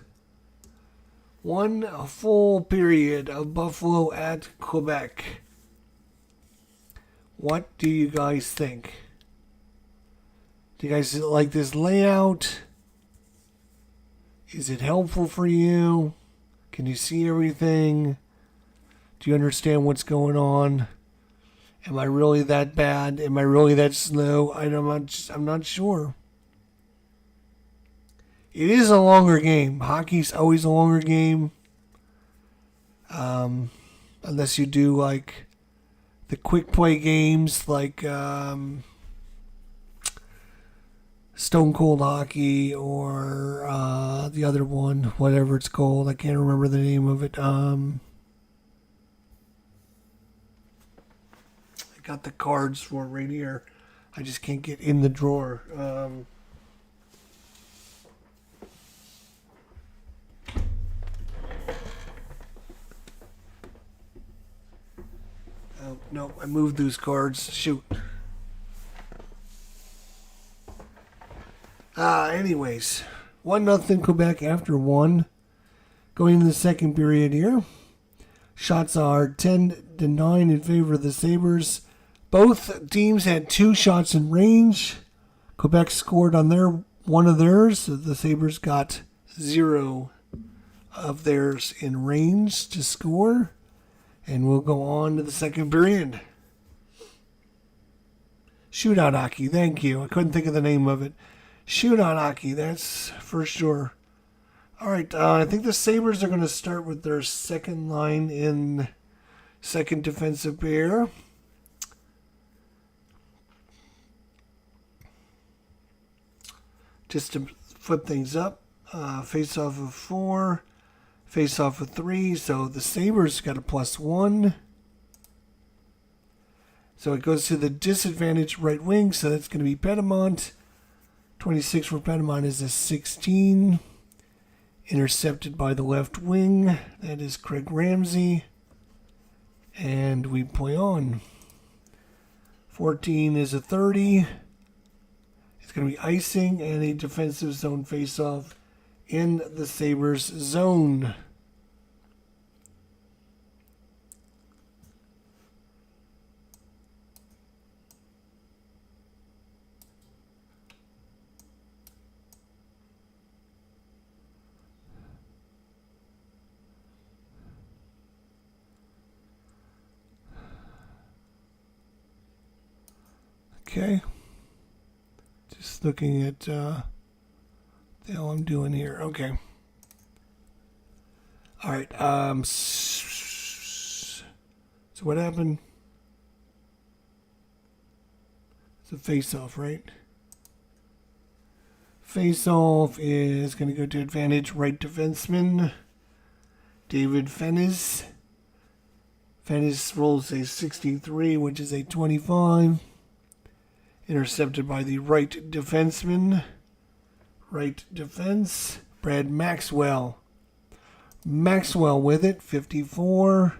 S1: 1 full period of Buffalo at Quebec. What do you guys think? Do you guys like this layout? Is it helpful for you? Can you see everything? Do you understand what's going on? Am I really that bad? Am I really that slow? I'm not sure. It is a longer game. Hockey's always a longer game. Unless you do like the quick play games like Stone Cold Hockey or the other one, whatever it's called. I can't remember the name of it. I got the cards for it right here. I just can't get in the drawer. Oh, no, I moved those cards. Shoot. Anyways, 1-0 Quebec after 1. Going into the second period here. Shots are 10-9 in favor of the Sabres. Both teams had 2 shots in range. Quebec scored on one of theirs. So the Sabres got 0 of theirs in range to score. And we'll go on to the second period. Shootout hockey, thank you. I couldn't think of the name of it. Shootout hockey, that's for sure. All right, I think the Sabres are going to start with their second line in second defensive pair. Just to flip things up, face off of 4, face off of 3. So the Sabres got a +1. So it goes to the disadvantaged right wing. So that's going to be Pedimont. 26 for Pedimont is a 16. Intercepted by the left wing. That is Craig Ramsey. And we play on. 14 is a 30. It's going to be icing and a defensive zone face-off in the Sabres zone. Okay. Just looking at the hell I'm doing here. Okay. All right. So what happened? It's a face-off, right? Face-off is going to go to advantage right defenseman, David Fennis. Fennis rolls a 63, which is a 25. Intercepted by the right defenseman. Right defense, Brad Maxwell. Maxwell with it, 54.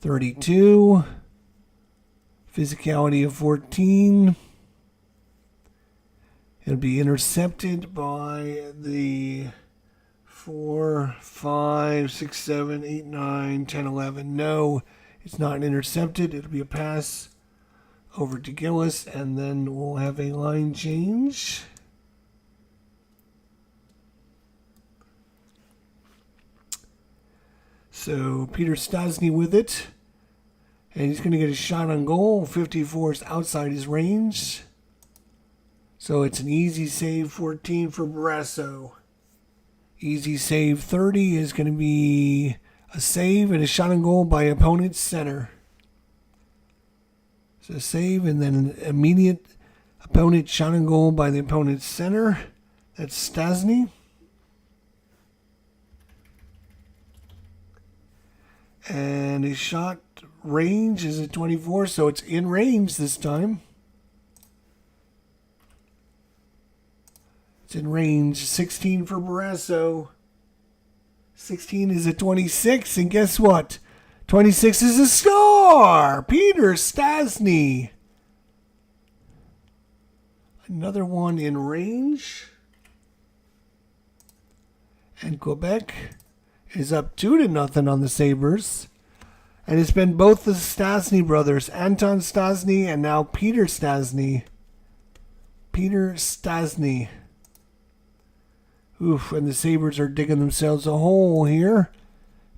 S1: 32. Physicality of 14. It'll be intercepted by the 4, 5, 6, 7, 8, 9, 10, 11. No, it's not intercepted. It'll be a pass over to Gillis, and then we'll have a line change. So Peter Stastny with it. And he's going to get a shot on goal. 54 is outside his range. So it's an easy save 14 for Barrasso. Easy save 30 is going to be a save and a shot on goal by opponent's center. So save and then an immediate opponent shot on goal by the opponent's center. That's Stastny. And his shot range is at 24, so it's in range this time. It's in range. 16 for Barrasso. 16 is a 26, and guess what? 26 is a star! Peter Stastny. Another one in range. And Quebec is up 2-0 on the Sabres. And it's been both the Stastny brothers, Anton Stastny and now Peter Stastny. Peter Stastny. Oof, and the Sabres are digging themselves a hole here.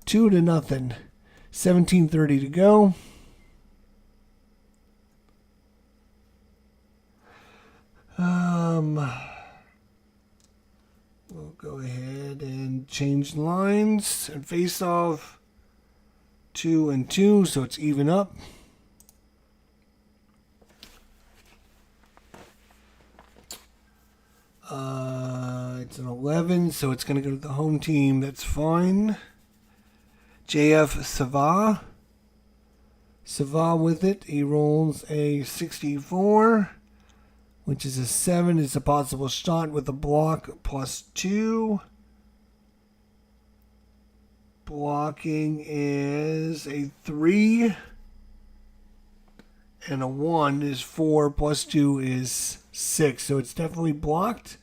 S1: 2-0. 17:30 to go. go ahead and change lines and face off 2 and 2, so it's even up. It's an 11, so it's going to go to the home team. That's fine. JF Sava with it. He rolls a 64, which is a 7. It's a possible shot with a block +2. Blocking is a 3. And a 1 is 4 +2 is 6. So it's definitely blocked.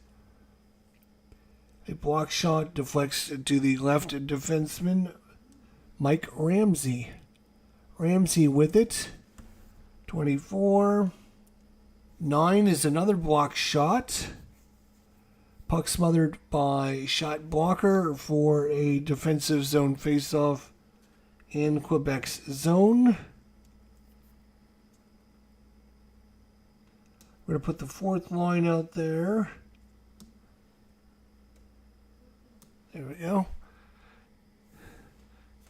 S1: A block shot deflects to the left defenseman, Mike Ramsey. Ramsey with it. 24. 9 is another block shot. Puck smothered by shot blocker for a defensive zone faceoff in Quebec's zone. We're going to put the fourth line out there. There we go.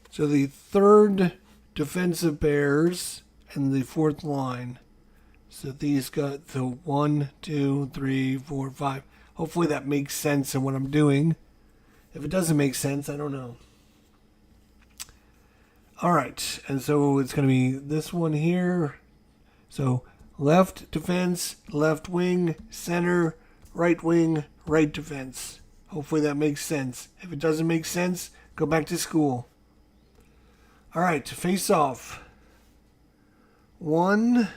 S1: So the third defensive pairs and the fourth line. So these got the 1, 2, 3, 4, 5. Hopefully that makes sense in what I'm doing. If it doesn't make sense, I don't know. All right. And so it's going to be this one here. So left defense, left wing, center, right wing, right defense. Hopefully that makes sense. If it doesn't make sense, go back to school. All right, face off. 1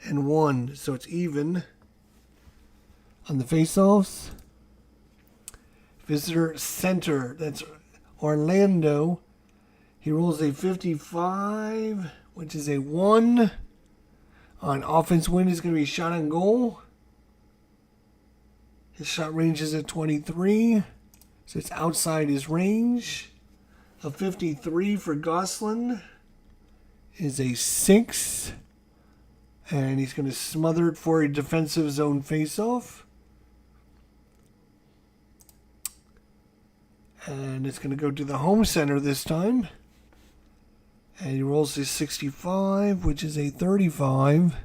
S1: and 1, so it's even on the face-offs. Visitor center, that's Orlando. He rolls a 55, which is a 1. On offense win is going to be shot on goal. His shot range is at 23, so it's outside his range. A 53 for Gosselin is a 6. And he's going to smother it for a defensive zone faceoff. And it's going to go to the home center this time. And he rolls his 65, which is a 35.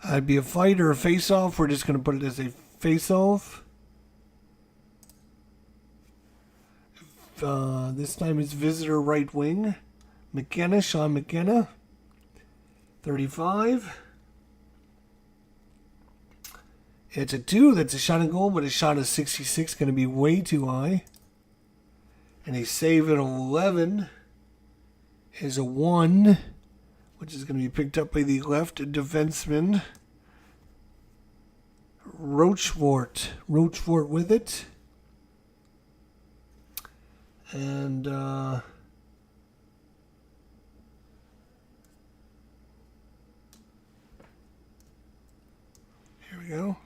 S1: I'd be a fight or a face-off. We're just going to put it as a face-off. This time it's visitor right wing. McKenna, Sean McKenna. 35. It's a 2. That's a shot on goal, but a shot of 66 going to be way too high. And a save at 11 is a 1, which is going to be picked up by the left defenseman, Rochefort. Rochefort with it. And here we go.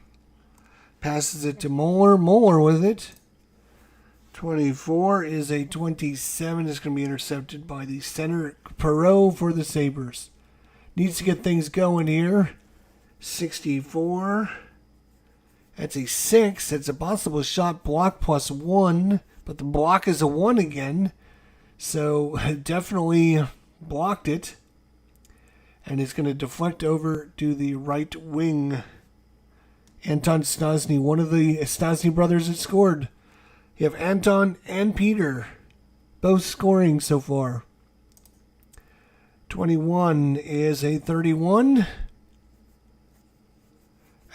S1: Passes it to Moeller. Moeller with it. 24 is a 27. It's going to be intercepted by the center, Perreault for the Sabres. Needs to get things going here. 64. That's a 6. That's a possible shot block +1. But the block is a 1 again. So definitely blocked it. And it's going to deflect over to the right wing. Anton Stastny, one of the Stastny brothers that scored. You have Anton and Peter, both scoring so far. 21 is a 31.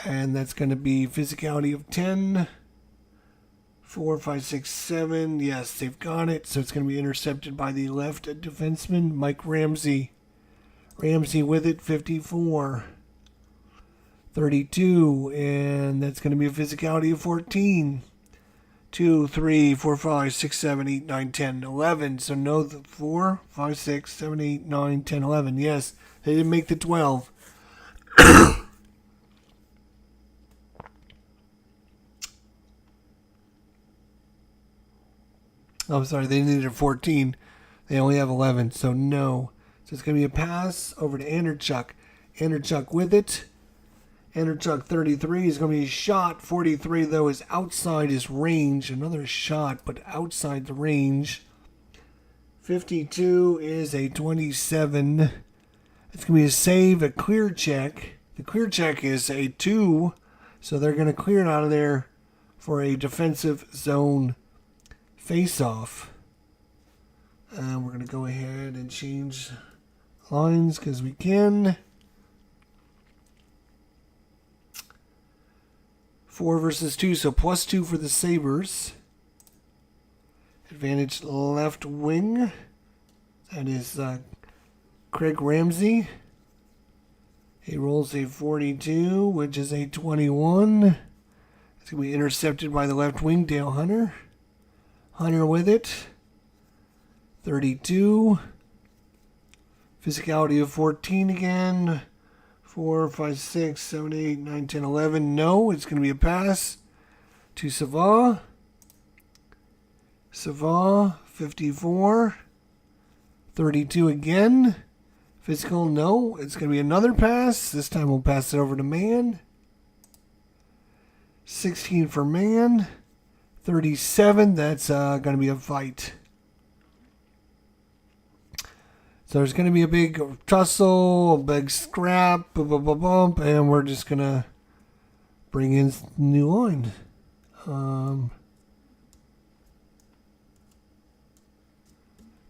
S1: And that's going to be physicality of 10. 4, 5, 6, 7. Yes, they've got it. So it's going to be intercepted by the left defenseman, Mike Ramsey. Ramsey with it, 54. 32. And that's going to be a physicality of 14. 2, 3, 4, 5, 6, 7, 8, 9, 10, 11. So no, 4, 5, 6, 7, 8, 9, 10, 11. Yes, they didn't make the 12. Oh, I'm sorry, they needed 14. They only have 11, so no. So it's going to be a pass over to Anderchuk. Anderchuk with it. Anderchuk 33 is going to be a shot. 43, though, is outside his range. Another shot, but outside the range. 52 is a 27. It's going to be a save, a clear check. The clear check is a 2, so they're going to clear it out of there for a defensive zone face-off. And we're going to go ahead and change lines because we can. 4 versus 2, so +2 for the Sabres. Advantage left wing. That is Craig Ramsey. He rolls a 42, which is a 21. It's going to be intercepted by the left wing, Dale Hunter. Hunter with it. 32. Physicality of 14 again. 4, 5, 6, 7, 8, 9, 10, 11. No, it's going to be a pass to Sava. Sava, 54. 32 again. Physical, no. It's going to be another pass. This time we'll pass it over to Man. 16 for Man. 37, that's going to be a fight. So there's going to be a big tussle, a big scrap, and we're just going to bring in new line.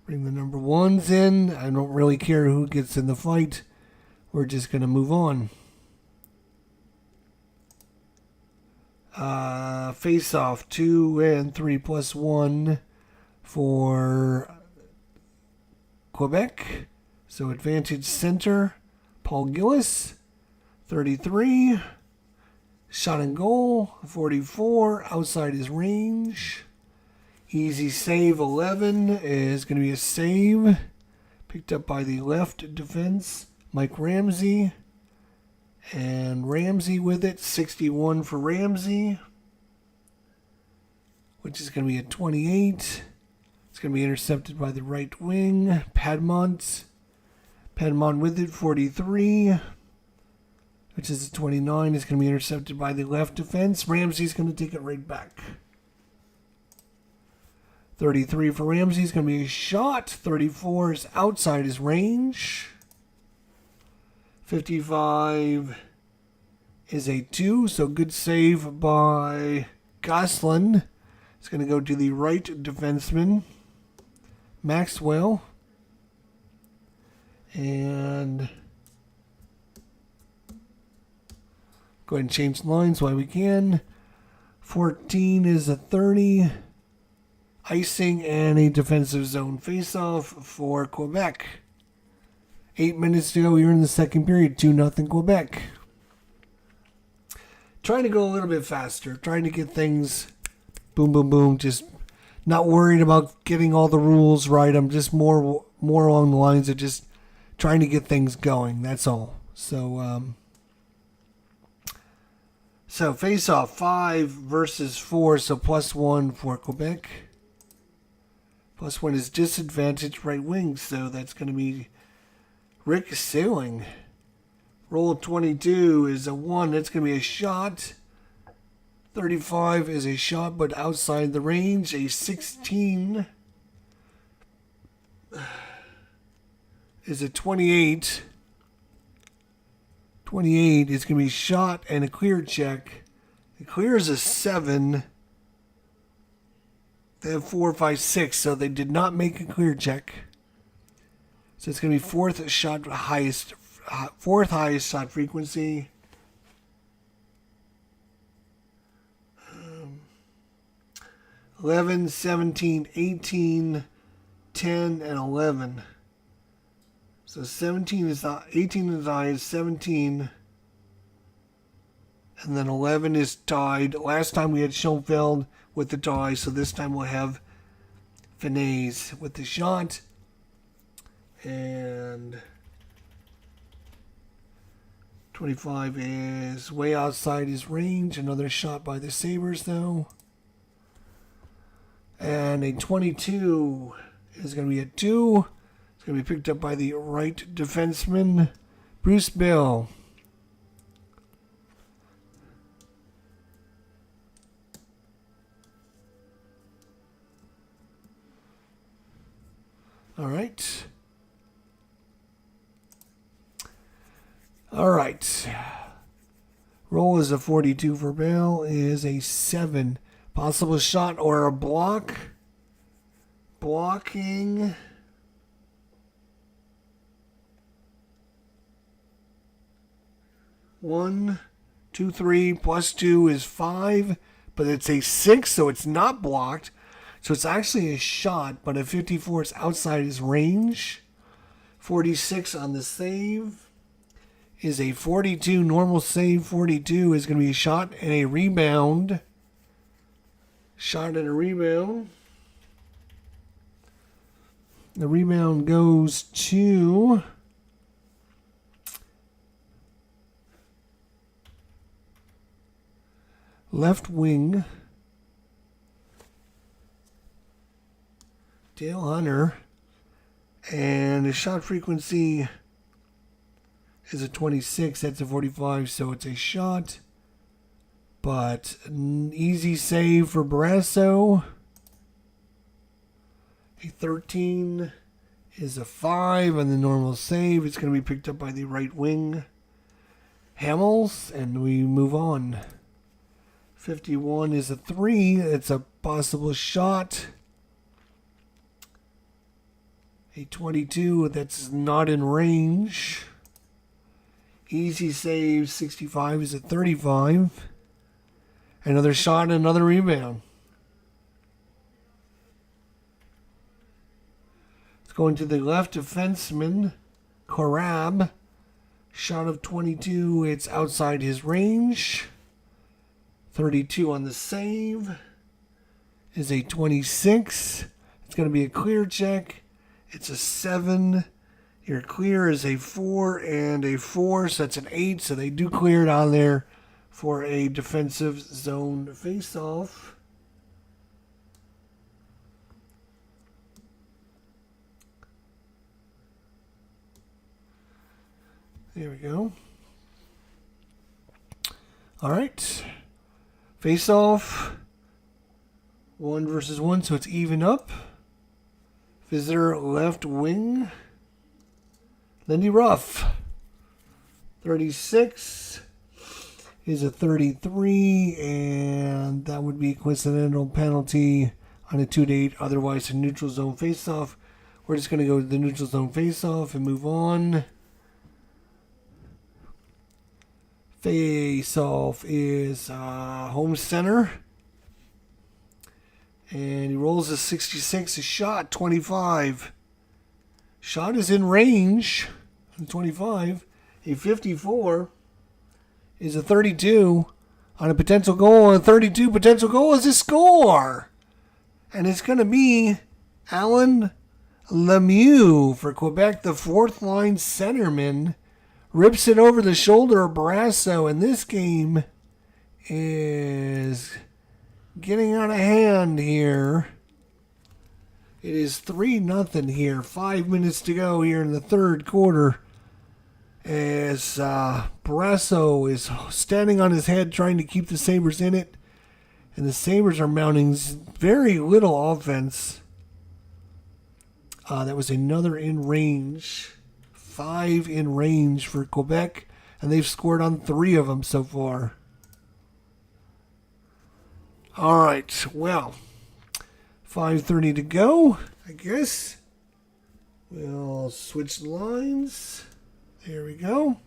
S1: Bring the number 1s in. I don't really care who gets in the fight. We're just going to move on. Face off 2 and 3 plus 1 for Quebec. So advantage center, Paul Gillis, 33. Shot and goal, 44, outside his range. Easy save, 11 is going to be a save. Picked up by the left defense, Mike Ramsey. And Ramsey with it, 61 for Ramsey, which is going to be a 28. It's going to be intercepted by the right wing, Padmont. Padmont with it, 43, which is a 29. It's going to be intercepted by the left defense. Ramsey's going to take it right back. 33 for Ramsey is going to be a shot. 34 is outside his range. 55 is a 2, so good save by Goslin. It's going to go to the right defenseman, Maxwell. And go ahead and change lines while we can. 14 is a 30. Icing and a defensive zone faceoff for Quebec. 8 minutes to go here in the second period. 2-0 Quebec. Trying to go a little bit faster. Trying to get things boom, boom, boom. Just not worried about getting all the rules right. I'm just more along the lines of just trying to get things going. That's all. So face-off 5 versus 4. So +1 for Quebec. +1 is disadvantage right wing. So that's going to be Rick Sailing. Roll 22 is a 1. That's going to be a shot. 35 is a shot, but outside the range. A 16 is a 28. 28 is going to be shot and a clear check. The clear is a 7. They have 4, 5, 6, so they did not make a clear check. So it's going to be fourth highest shot frequency. 11, 17, 18, 10, and 11. So 17 is 18 is the highest, 17, and then 11 is tied. Last time we had Schoenfeld with the tie, so this time we'll have Finesse with the shot. And 25 is way outside his range. Another shot by the Sabres, though. And a 22 is going to be a 2. It's going to be picked up by the right defenseman, Bruce Bell. All right. All right. Roll is a 42 for Bale, is a 7. Possible shot or a block. Blocking. One, two, 3 plus 2 is 5, but it's a 6, so it's not blocked. So it's actually a shot, but a 54 is outside his range. 46 on the save is a 42. Normal save 42 is going to be a shot and a rebound. Shot and a rebound. The rebound goes to left wing Dale Hunter, and the shot frequency is a 26. That's a 45, so it's a shot. But an easy save for Brasso. A 13 is a 5 on the normal save. It's going to be picked up by the right wing Hamels, and we move on. 51 is a 3. It's a possible shot. A 22 that's not in range. Easy save 65 is a 35. Another shot, another rebound. It's going to the left defenseman, Korab. Shot of 22, it's outside his range. 32 on the save is a 26. It's going to be a clear check. It's a 7. Your clear is a 4 and a 4, so that's an 8. So they do clear it on there for a defensive zone face-off. There we go. All right. Face-off. 1 versus 1, so it's even up. Visitor left wing. Lindy Ruff. 36 is a 33, and that would be a coincidental penalty on a 2-8. Otherwise, a neutral zone face-off. We're just going to go to the neutral zone face-off and move on. Face-off is home center. And he rolls a 66, a shot, 25. Shot is in range, 25. A 54 is a 32 on a potential goal. And a 32 potential goal is a score. And it's going to be Alan Lemieux for Quebec, the fourth line centerman. Rips it over the shoulder of Brasso, and this game is getting out of hand here. It is 3-0 here. 5 minutes to go here in the third quarter. As Brasso is standing on his head trying to keep the Sabres in it. And the Sabres are mounting very little offense. That was another in range. 5 in range for Quebec. And they've scored on 3 of them so far. All right, well, 5:30 to go, I guess. We'll switch lines. There we go.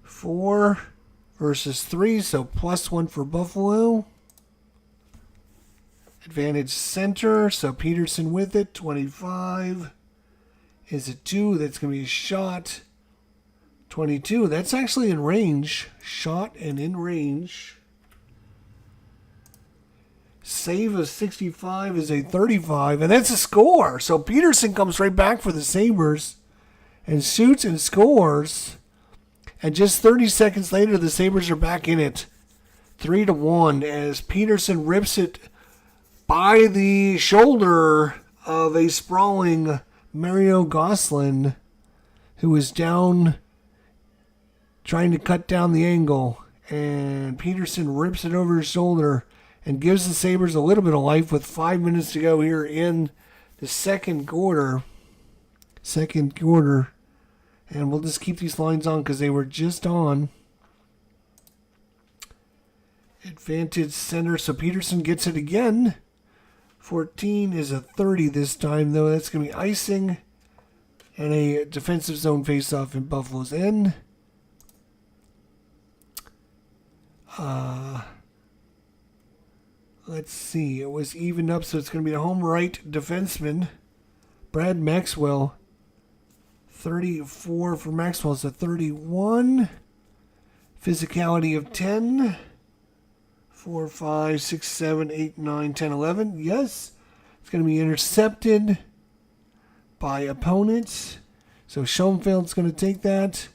S1: 4 versus 3, so +1 for Buffalo. Advantage center, so Peterson with it. 25 is a 2. That's going to be a shot. 22, that's actually in range. Shot and in range. Save of 65 is a 35, and that's a score. So Peterson comes right back for the Sabres and shoots and scores. And just 30 seconds later, the Sabres are back in it. 3-1 as Peterson rips it by the shoulder of a sprawling Mario Gosselin, who is down trying to cut down the angle. And Peterson rips it over his shoulder and gives the Sabres a little bit of life with 5 minutes to go here in the second quarter. And we'll just keep these lines on because they were just on. Advantage center, so Peterson gets it again. 14 is a 30 this time, though. That's going to be icing. And a defensive zone faceoff in Buffalo's end. Let's see. It was even up, so it's going to be a home right defenseman. Brad Maxwell. 34 for Maxwell. It's a 31. Physicality of 10. 4, 5, 6, 7, 8, 9, 10, 11. Yes. It's going to be intercepted by opponents. So Schoenfeld's going to take that.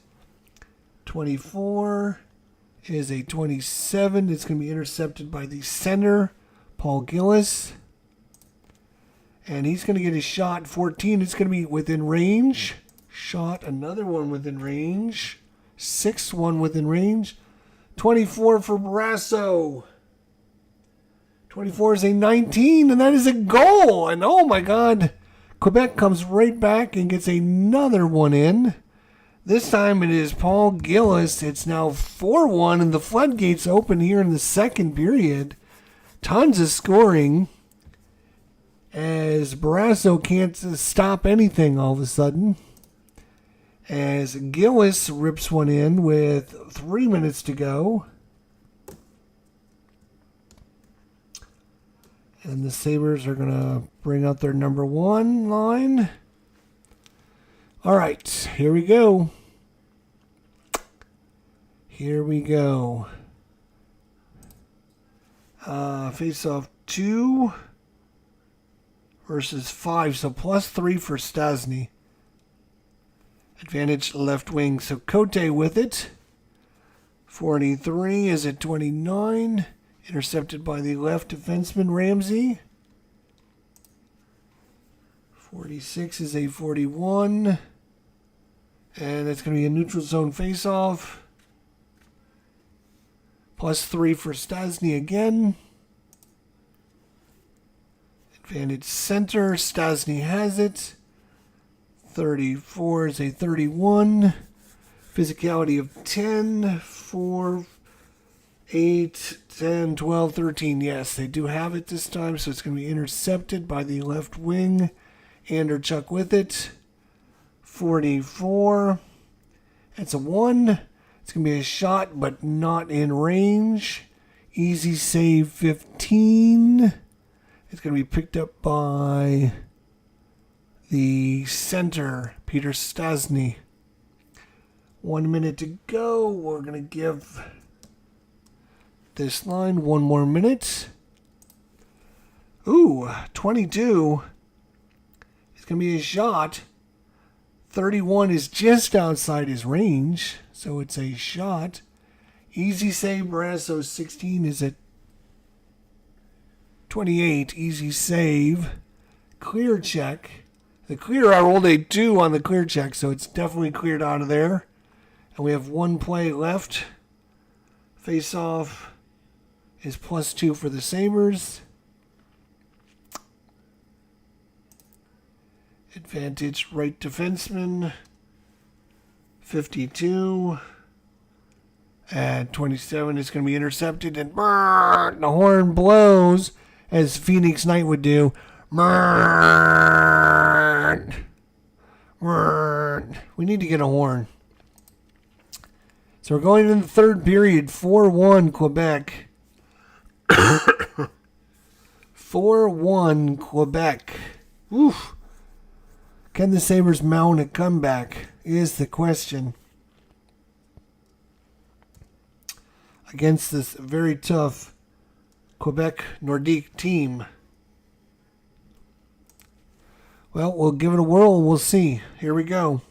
S1: 24 is a 27. It's going to be intercepted by the center, Paul Gillis. And he's going to get a shot. 14. It's going to be within range. Shot. Another one within range. 6, one within range. 24 for Brasso. 24 is a 19, and that is a goal. And oh my God, Quebec comes right back and gets another one in. This time it is Paul Gillis. It's now 4-1, and the floodgates open here in the second period. Tons of scoring as Brasso can't stop anything all of a sudden. As Gillis rips one in with 3 minutes to go. And the Sabres are going to bring out their number 1 line. All right, here we go. Face-off 2 versus 5, so +3 for Stastny. Advantage left wing, so Cote with it. 43 is at 29. Intercepted by the left defenseman, Ramsey. 46 is a 41. And that's going to be a neutral zone faceoff. +3 for Stastny again. Advantage center. Stastny has it. 34 is a 31. Physicality of 10. 4, 8, 10, 12, 13. Yes, they do have it this time, so it's going to be intercepted by the left wing. Anderchuk with it. 44. It's a 1. It's going to be a shot, but not in range. Easy save 15. It's going to be picked up by the center, Peter Stastny. 1 minute to go. We're going to give this line 1 more minute. Ooh, 22. It's going to be a shot. 31 is just outside his range, so it's a shot. Easy save, Brasso. 16 is at 28. Easy save. Clear check. The clear, I rolled a 2 on the clear check, so it's definitely cleared out of there. And we have 1 play left. Face off is +2 for the Sabres. Advantage right defenseman. 52. At 27 is going to be intercepted, and brrr, the horn blows as Phoenix Knight would do. Brrr, brrr. We need to get a horn. So we're going into the third period. 4-1 Quebec. 4-1 Quebec. Oof. Can the Sabres mount a comeback is the question. Against this very tough Quebec Nordiques team. Well, we'll give it a whirl. We'll see. Here we go.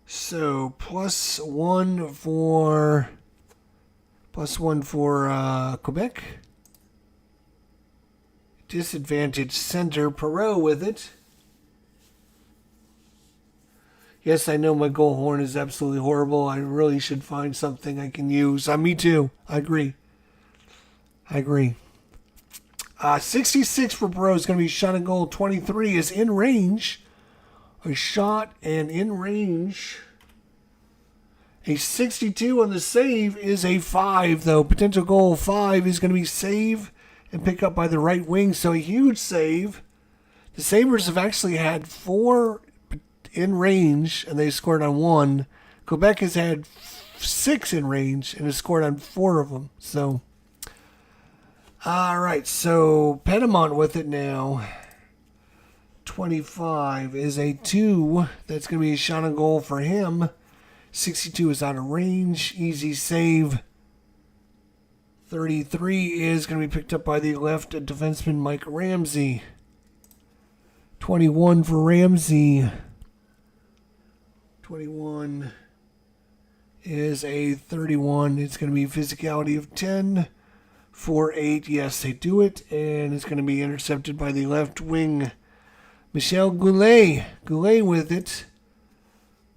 S1: So +1 for Quebec. Disadvantage center. Perreault with it. Yes, I know my goal horn is absolutely horrible. I really should find something I can use. Me too. I agree. 66 for Bro is going to be shot and goal. 23 is in range. A shot and in range. A 62 on the save is a 5, though. Potential goal 5 is going to be save and pick up by the right wing. So a huge save. The Sabres have actually had 4 in range, and they scored on 1. Quebec has had 6 in range and has scored on 4 of them. So, all right. So Penamont with it now. 25 is a 2. That's going to be a shot on goal for him. 62 is out of range. Easy save. 33 is going to be picked up by the left defenseman Mike Ramsey. 21 for Ramsey. 21 is a 31. It's going to be physicality of 10. 4-8. Yes, they do it. And it's going to be intercepted by the left wing Michel Goulet. Goulet with it.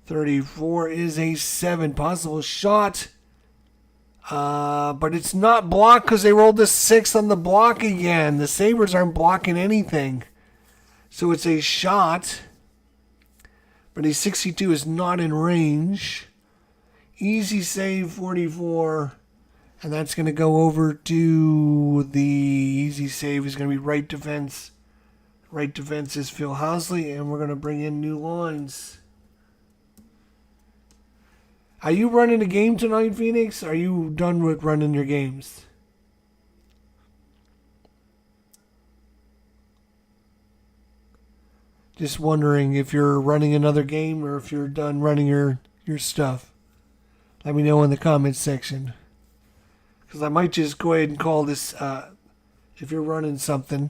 S1: 34 is a 7. Possible shot. But it's not blocked because they rolled a 6 on the block again. The Sabres aren't blocking anything. So it's a shot. But a 62 is not in range. Easy save, 44. And that's going to go over to the easy save is going to be right defense. Right defense is Phil Housley. And we're going to bring in new lines. Are you running a game tonight, Phoenix? Are you done with running your games? Just wondering if you're running another game or if you're done running your stuff. Let me know in the comments section. Because I might just go ahead and call this, if you're running something.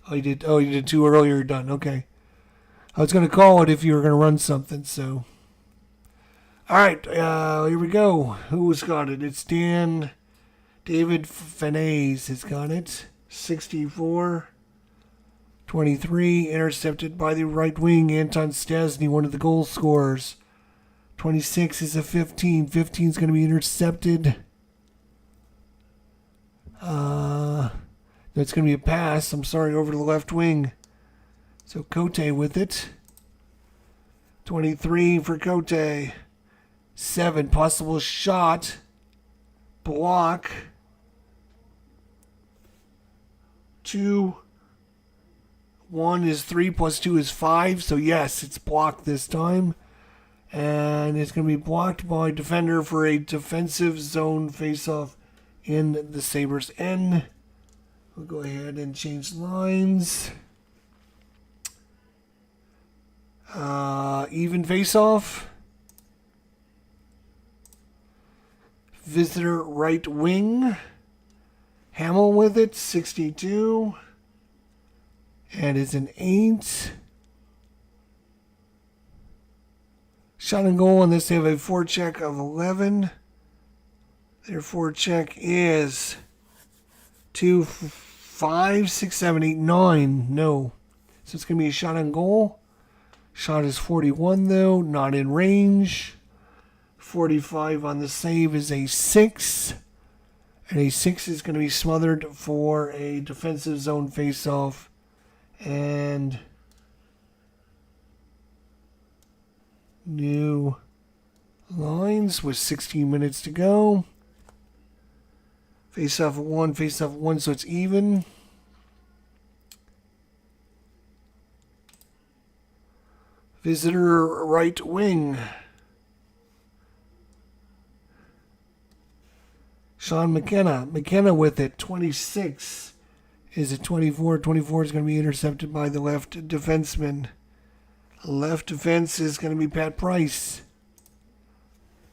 S1: Oh, you did 2 earlier, you're done. Okay. I was going to call it if you were going to run something, so. All right, here we go. Who's got it? It's David Fanez has got it. 64. 23, intercepted by the right wing, Anton Stastny, one of the goal scorers. 26 is a 15. 15 is going to be intercepted. That's going to be a pass. I'm sorry, over to the left wing. So Cote with it. 23 for Cote. 7, possible shot. Block. 2. 1 is 3 plus 2 is 5. So yes, it's blocked this time. And it's going to be blocked by defender for a defensive zone faceoff in the Sabres end. We'll go ahead and change lines. Even faceoff. Visitor right wing. Hamill with it, 62. And it's an 8. Shot and goal, unless they have a forecheck of 11. Their forecheck is 2, 5, 6, 7, 8, 9. No. So it's going to be a shot on goal. Shot is 41, though. Not in range. 45 on the save is a 6. And a 6 is going to be smothered for a defensive zone faceoff. And new lines with 16 minutes to go. Face off 1, so it's even. Visitor right wing. Sean McKenna. McKenna with it. 26 is a 24. 24 is going to be intercepted by the left defenseman. Left defense is going to be Pat Price.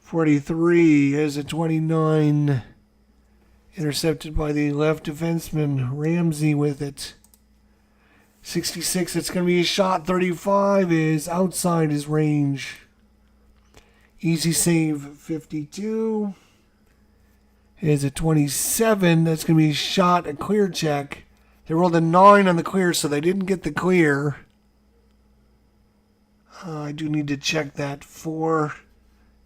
S1: 43 is a 29. Intercepted by the left defenseman, Ramsey with it. 66, it's going to be a shot. 35 is outside his range. Easy save, 52. Is a 27. That's going to be a shot, a clear check. They rolled a 9 on the clear, so they didn't get the clear. I do need to check that. 4,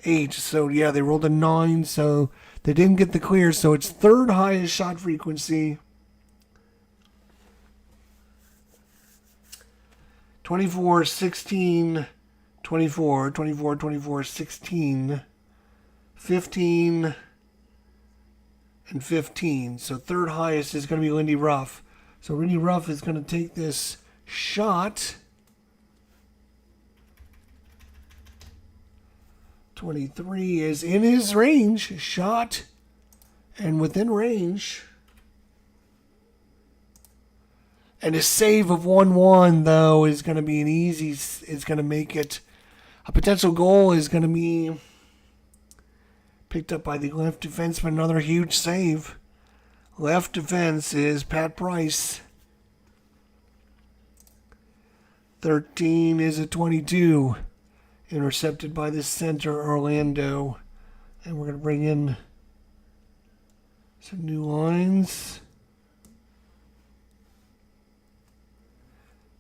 S1: 8. So, yeah, they rolled a 9, so They didn't get the clear, so it's third highest shot frequency. 24, 16, 24, 24, 24, 16, 15, and 15. So third highest is going to be Lindy Ruff. So Lindy Ruff is going to take this shot. 23 is in his range. Shot and within range. And a save of 1-1, though, is going to be an easy, is going to make it. A potential goal is going to be picked up by the left defenseman. Another huge save. Left defense is Pat Price. 13 is a 22. Intercepted by the center, Orlando. And we're going to bring in some new lines.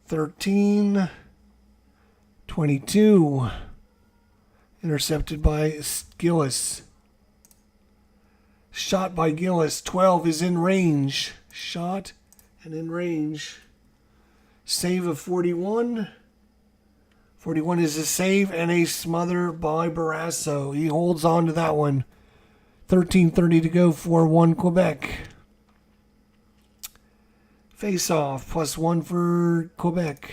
S1: 13, 22. Intercepted by Gillis. Shot by Gillis. 12 is in range. Shot and in range. Save of 41. 41 is a save and a smother by Barrasso. He holds on to that one. 13:30 to go, 4-1 Quebec. Face off, +1 for Quebec.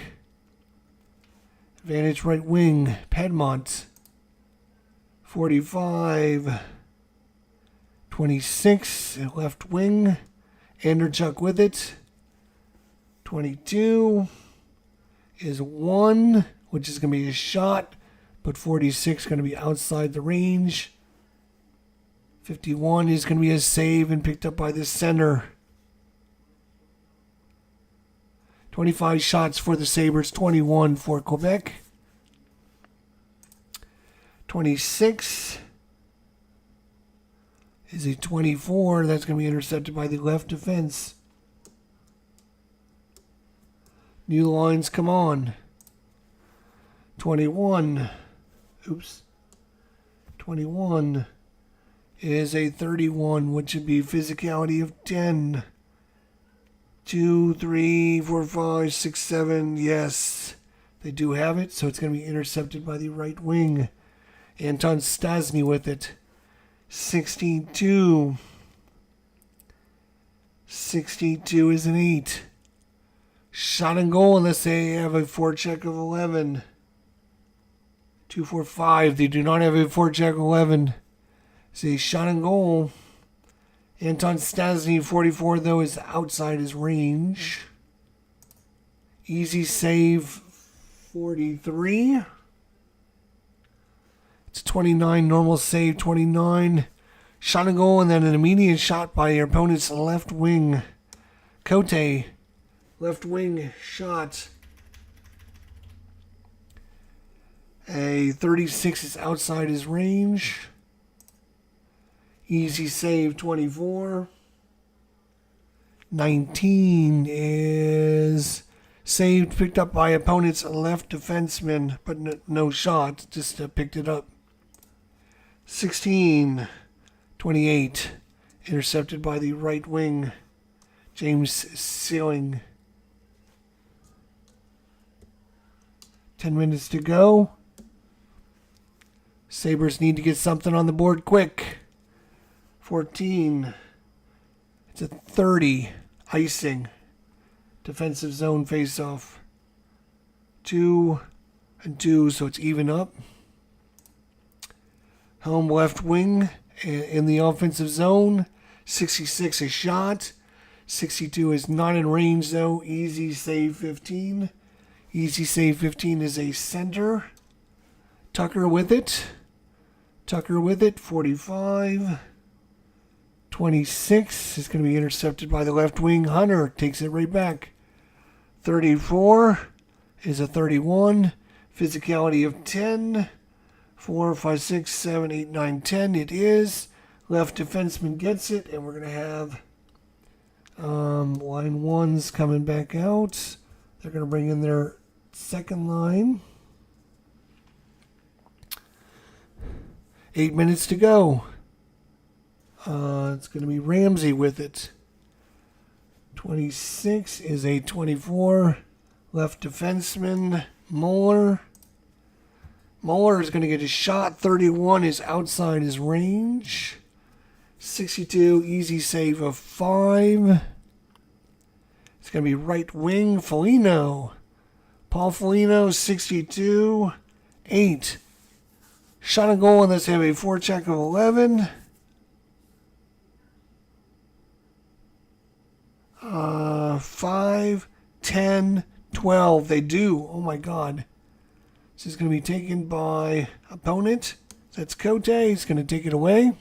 S1: Advantage right wing, Piedmont. 45. 26, left wing. Anderchuk with it. 22 is 1. Which is going to be a shot, but 46 going to be outside the range. 51 is going to be a save and picked up by the center. 25 shots for the Sabres, 21 for Quebec. 26 is a 24. That's going to be intercepted by the left defense. New lines come on. 21. 21 is a 31, which would be physicality of 10. 2, 3, 4, 5, 6, 7. Yes, they do have it, so it's going to be intercepted by the right wing. Anton Stasny with it. 62. 62 is an 8. Shot and goal unless they have a forecheck of 11. 2, 4, 5. They do not have a forecheck 11. It's a shot and goal. Anton Stasny, 44, though, is outside his range. Easy save, 43. It's 29. Normal save, 29. Shot and goal, and then an immediate shot by your opponent's left wing. Cote, left wing shot. A 36 is outside his range. Easy save, 24. 19 is saved, picked up by opponent's left defenseman, but no shot, just picked it up. 16, 28, intercepted by the right wing, James Sealing. 10 minutes to go. Sabres need to get something on the board quick. 14. It's a 30. Icing. Defensive zone face-off. 2 and 2, so it's even up. Home left wing in the offensive zone. 66 a shot. 62 is not in range, though. Easy save 15. Easy save 15 is a center. Tucker with it. Tucker with it, 45. 26 is going to be intercepted by the left wing. Hunter takes it right back. 34 is a 31. Physicality of 10. 4, 5, 6, 7, 8, 9, 10. It is. Left defenseman gets it, and we're going to have line ones coming back out. They're going to bring in their second line. 8 minutes to go. It's going to be Ramsey with it. 26 is a 24. Left defenseman, Muller. Muller is going to get a shot. 31 is outside his range. 62, easy save of 5. It's going to be right wing, Foligno. Paul Foligno, 62, 8. Shot on goal, and let's have a forecheck of 11. 5, 10, 12. They do. Oh my God. This is going to be taken by opponent. That's Cote. He's going to take it away.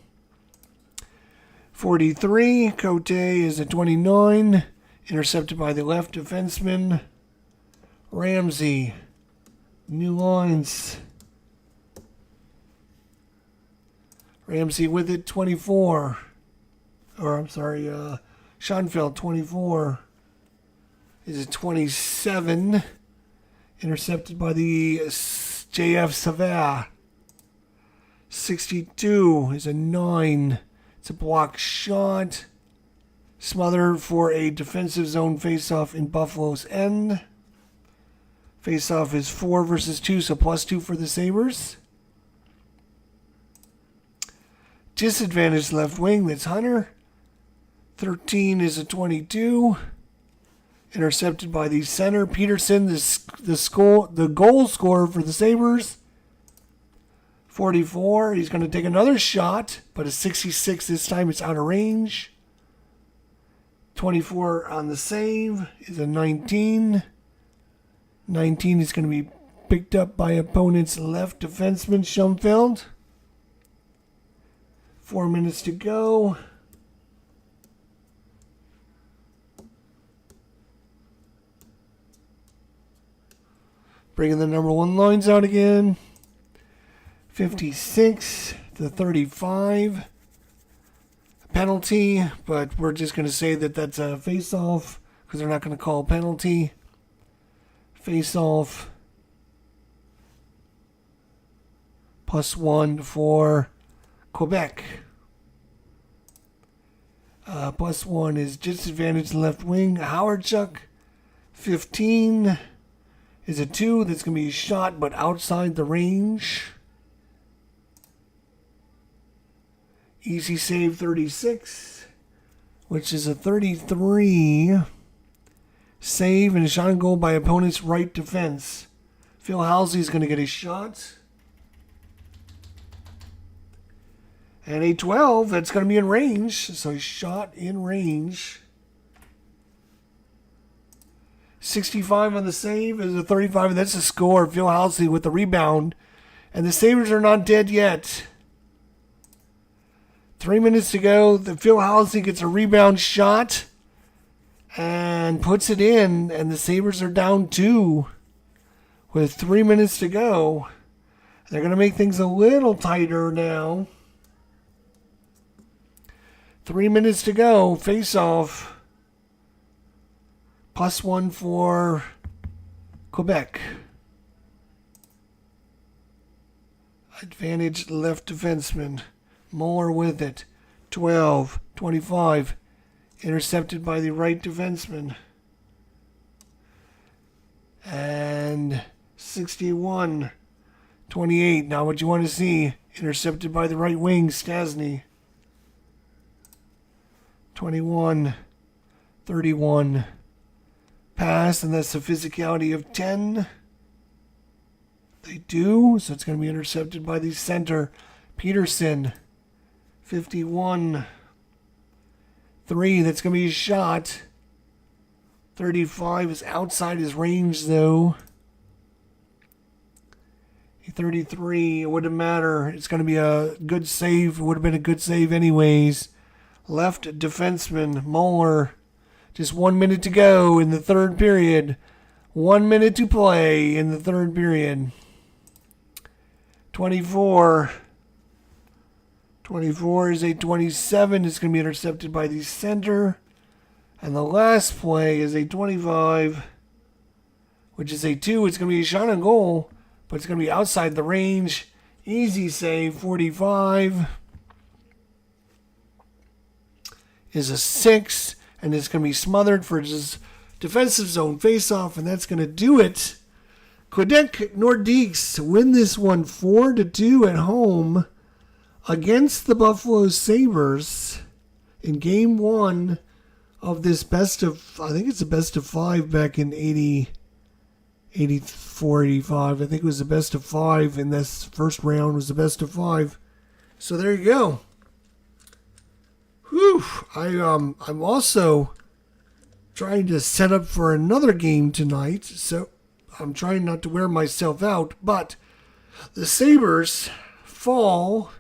S1: 43. Cote is a 29. Intercepted by the left defenseman. Ramsey. New lines. Ramsey with it, 24. Or, I'm sorry, Schoenfeld, 24. Is a 27. Intercepted by the JF Savard. 62 is a 9. It's a block shot. Smother for a defensive zone faceoff in Buffalo's end. Faceoff is 4 versus 2, so +2 for the Sabres. Disadvantaged left wing, that's Hunter. 13 is a 22. Intercepted by the center, Peterson, the goal scorer for the Sabres. 44, he's going to take another shot, but a 66 this time, it's out of range. 24 on the save is a 19. 19 is going to be picked up by opponent's left defenseman, Schoenfeld. 4 minutes to go. Bringing the number 1 lines out again. 56 to 35. Penalty, but we're just going to say that that's a face-off because they're not going to call a penalty. Face-off. +1 for Quebec. +1 is disadvantage left wing. Howardchuk. 15 is a 2. That's going to be a shot, but outside the range. Easy save 36, which is a 33. Save and a shot on goal by opponent's right defense. Phil Halsey is going to get a shot. And a 12, that's going to be in range. So shot in range. 65 on the save is a 35, and that's a score. Phil Halsey with the rebound. And the Sabres are not dead yet. 3 minutes to go. The Phil Halsey gets a rebound shot and puts it in, and the Sabres are down 2 with 3 minutes to go. They're going to make things a little tighter now. 3 minutes to go. Face off. +1 for Quebec. Advantage left defenseman. Muller with it. 12, 25. Intercepted by the right defenseman. And 61, 28. Now what you want to see. Intercepted by the right wing, Stasny. 21, 31. Pass, and that's the physicality of 10. They do, so it's going to be intercepted by the center, Peterson. 51, 3, that's going to be a shot. 35 is outside his range, though. 33, it wouldn't matter. It's going to be a good save. It would have been a good save anyways. Left defenseman, Muller. Just 1 minute to go in the third period. 1 minute to play in the third period. 24. 24 is a 27. It's going to be intercepted by the center. And the last play is a 25, which is a 2. It's going to be a shot on goal, but it's going to be outside the range. Easy save, 45. is a 6, and it's going to be smothered for his defensive zone faceoff, and that's going to do it. Quebec Nordiques win this one 4-2 at home against the Buffalo Sabres in Game 1 of this best of, I think it's a best of 5 back in 84, 85. I think it was the best of 5, and this first round was the best of 5. So there you go. Whew. I'm also trying to set up for another game tonight, so I'm trying not to wear myself out, but the Sabres fall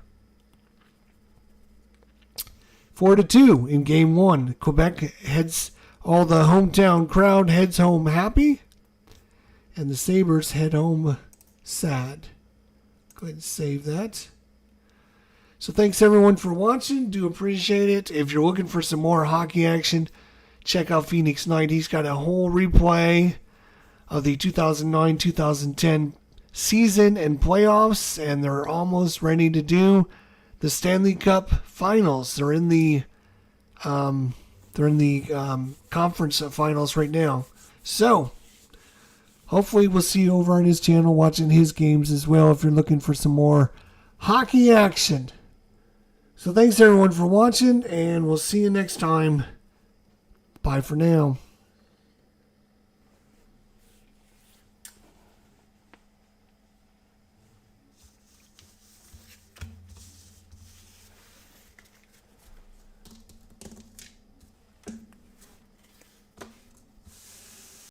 S1: 4-2 in Game 1. Quebec heads, all the hometown crowd heads home happy, and the Sabres head home sad. Go ahead and save that. So thanks everyone for watching. Do appreciate it. If you're looking for some more hockey action, check out Phoenix Knight. He's got a whole replay of the 2009-2010 season and playoffs, and they're almost ready to do the Stanley Cup Finals. They're in the conference finals right now. So hopefully we'll see you over on his channel watching his games as well if you're looking for some more hockey action. So thanks everyone for watching, and we'll see you next time. Bye for now.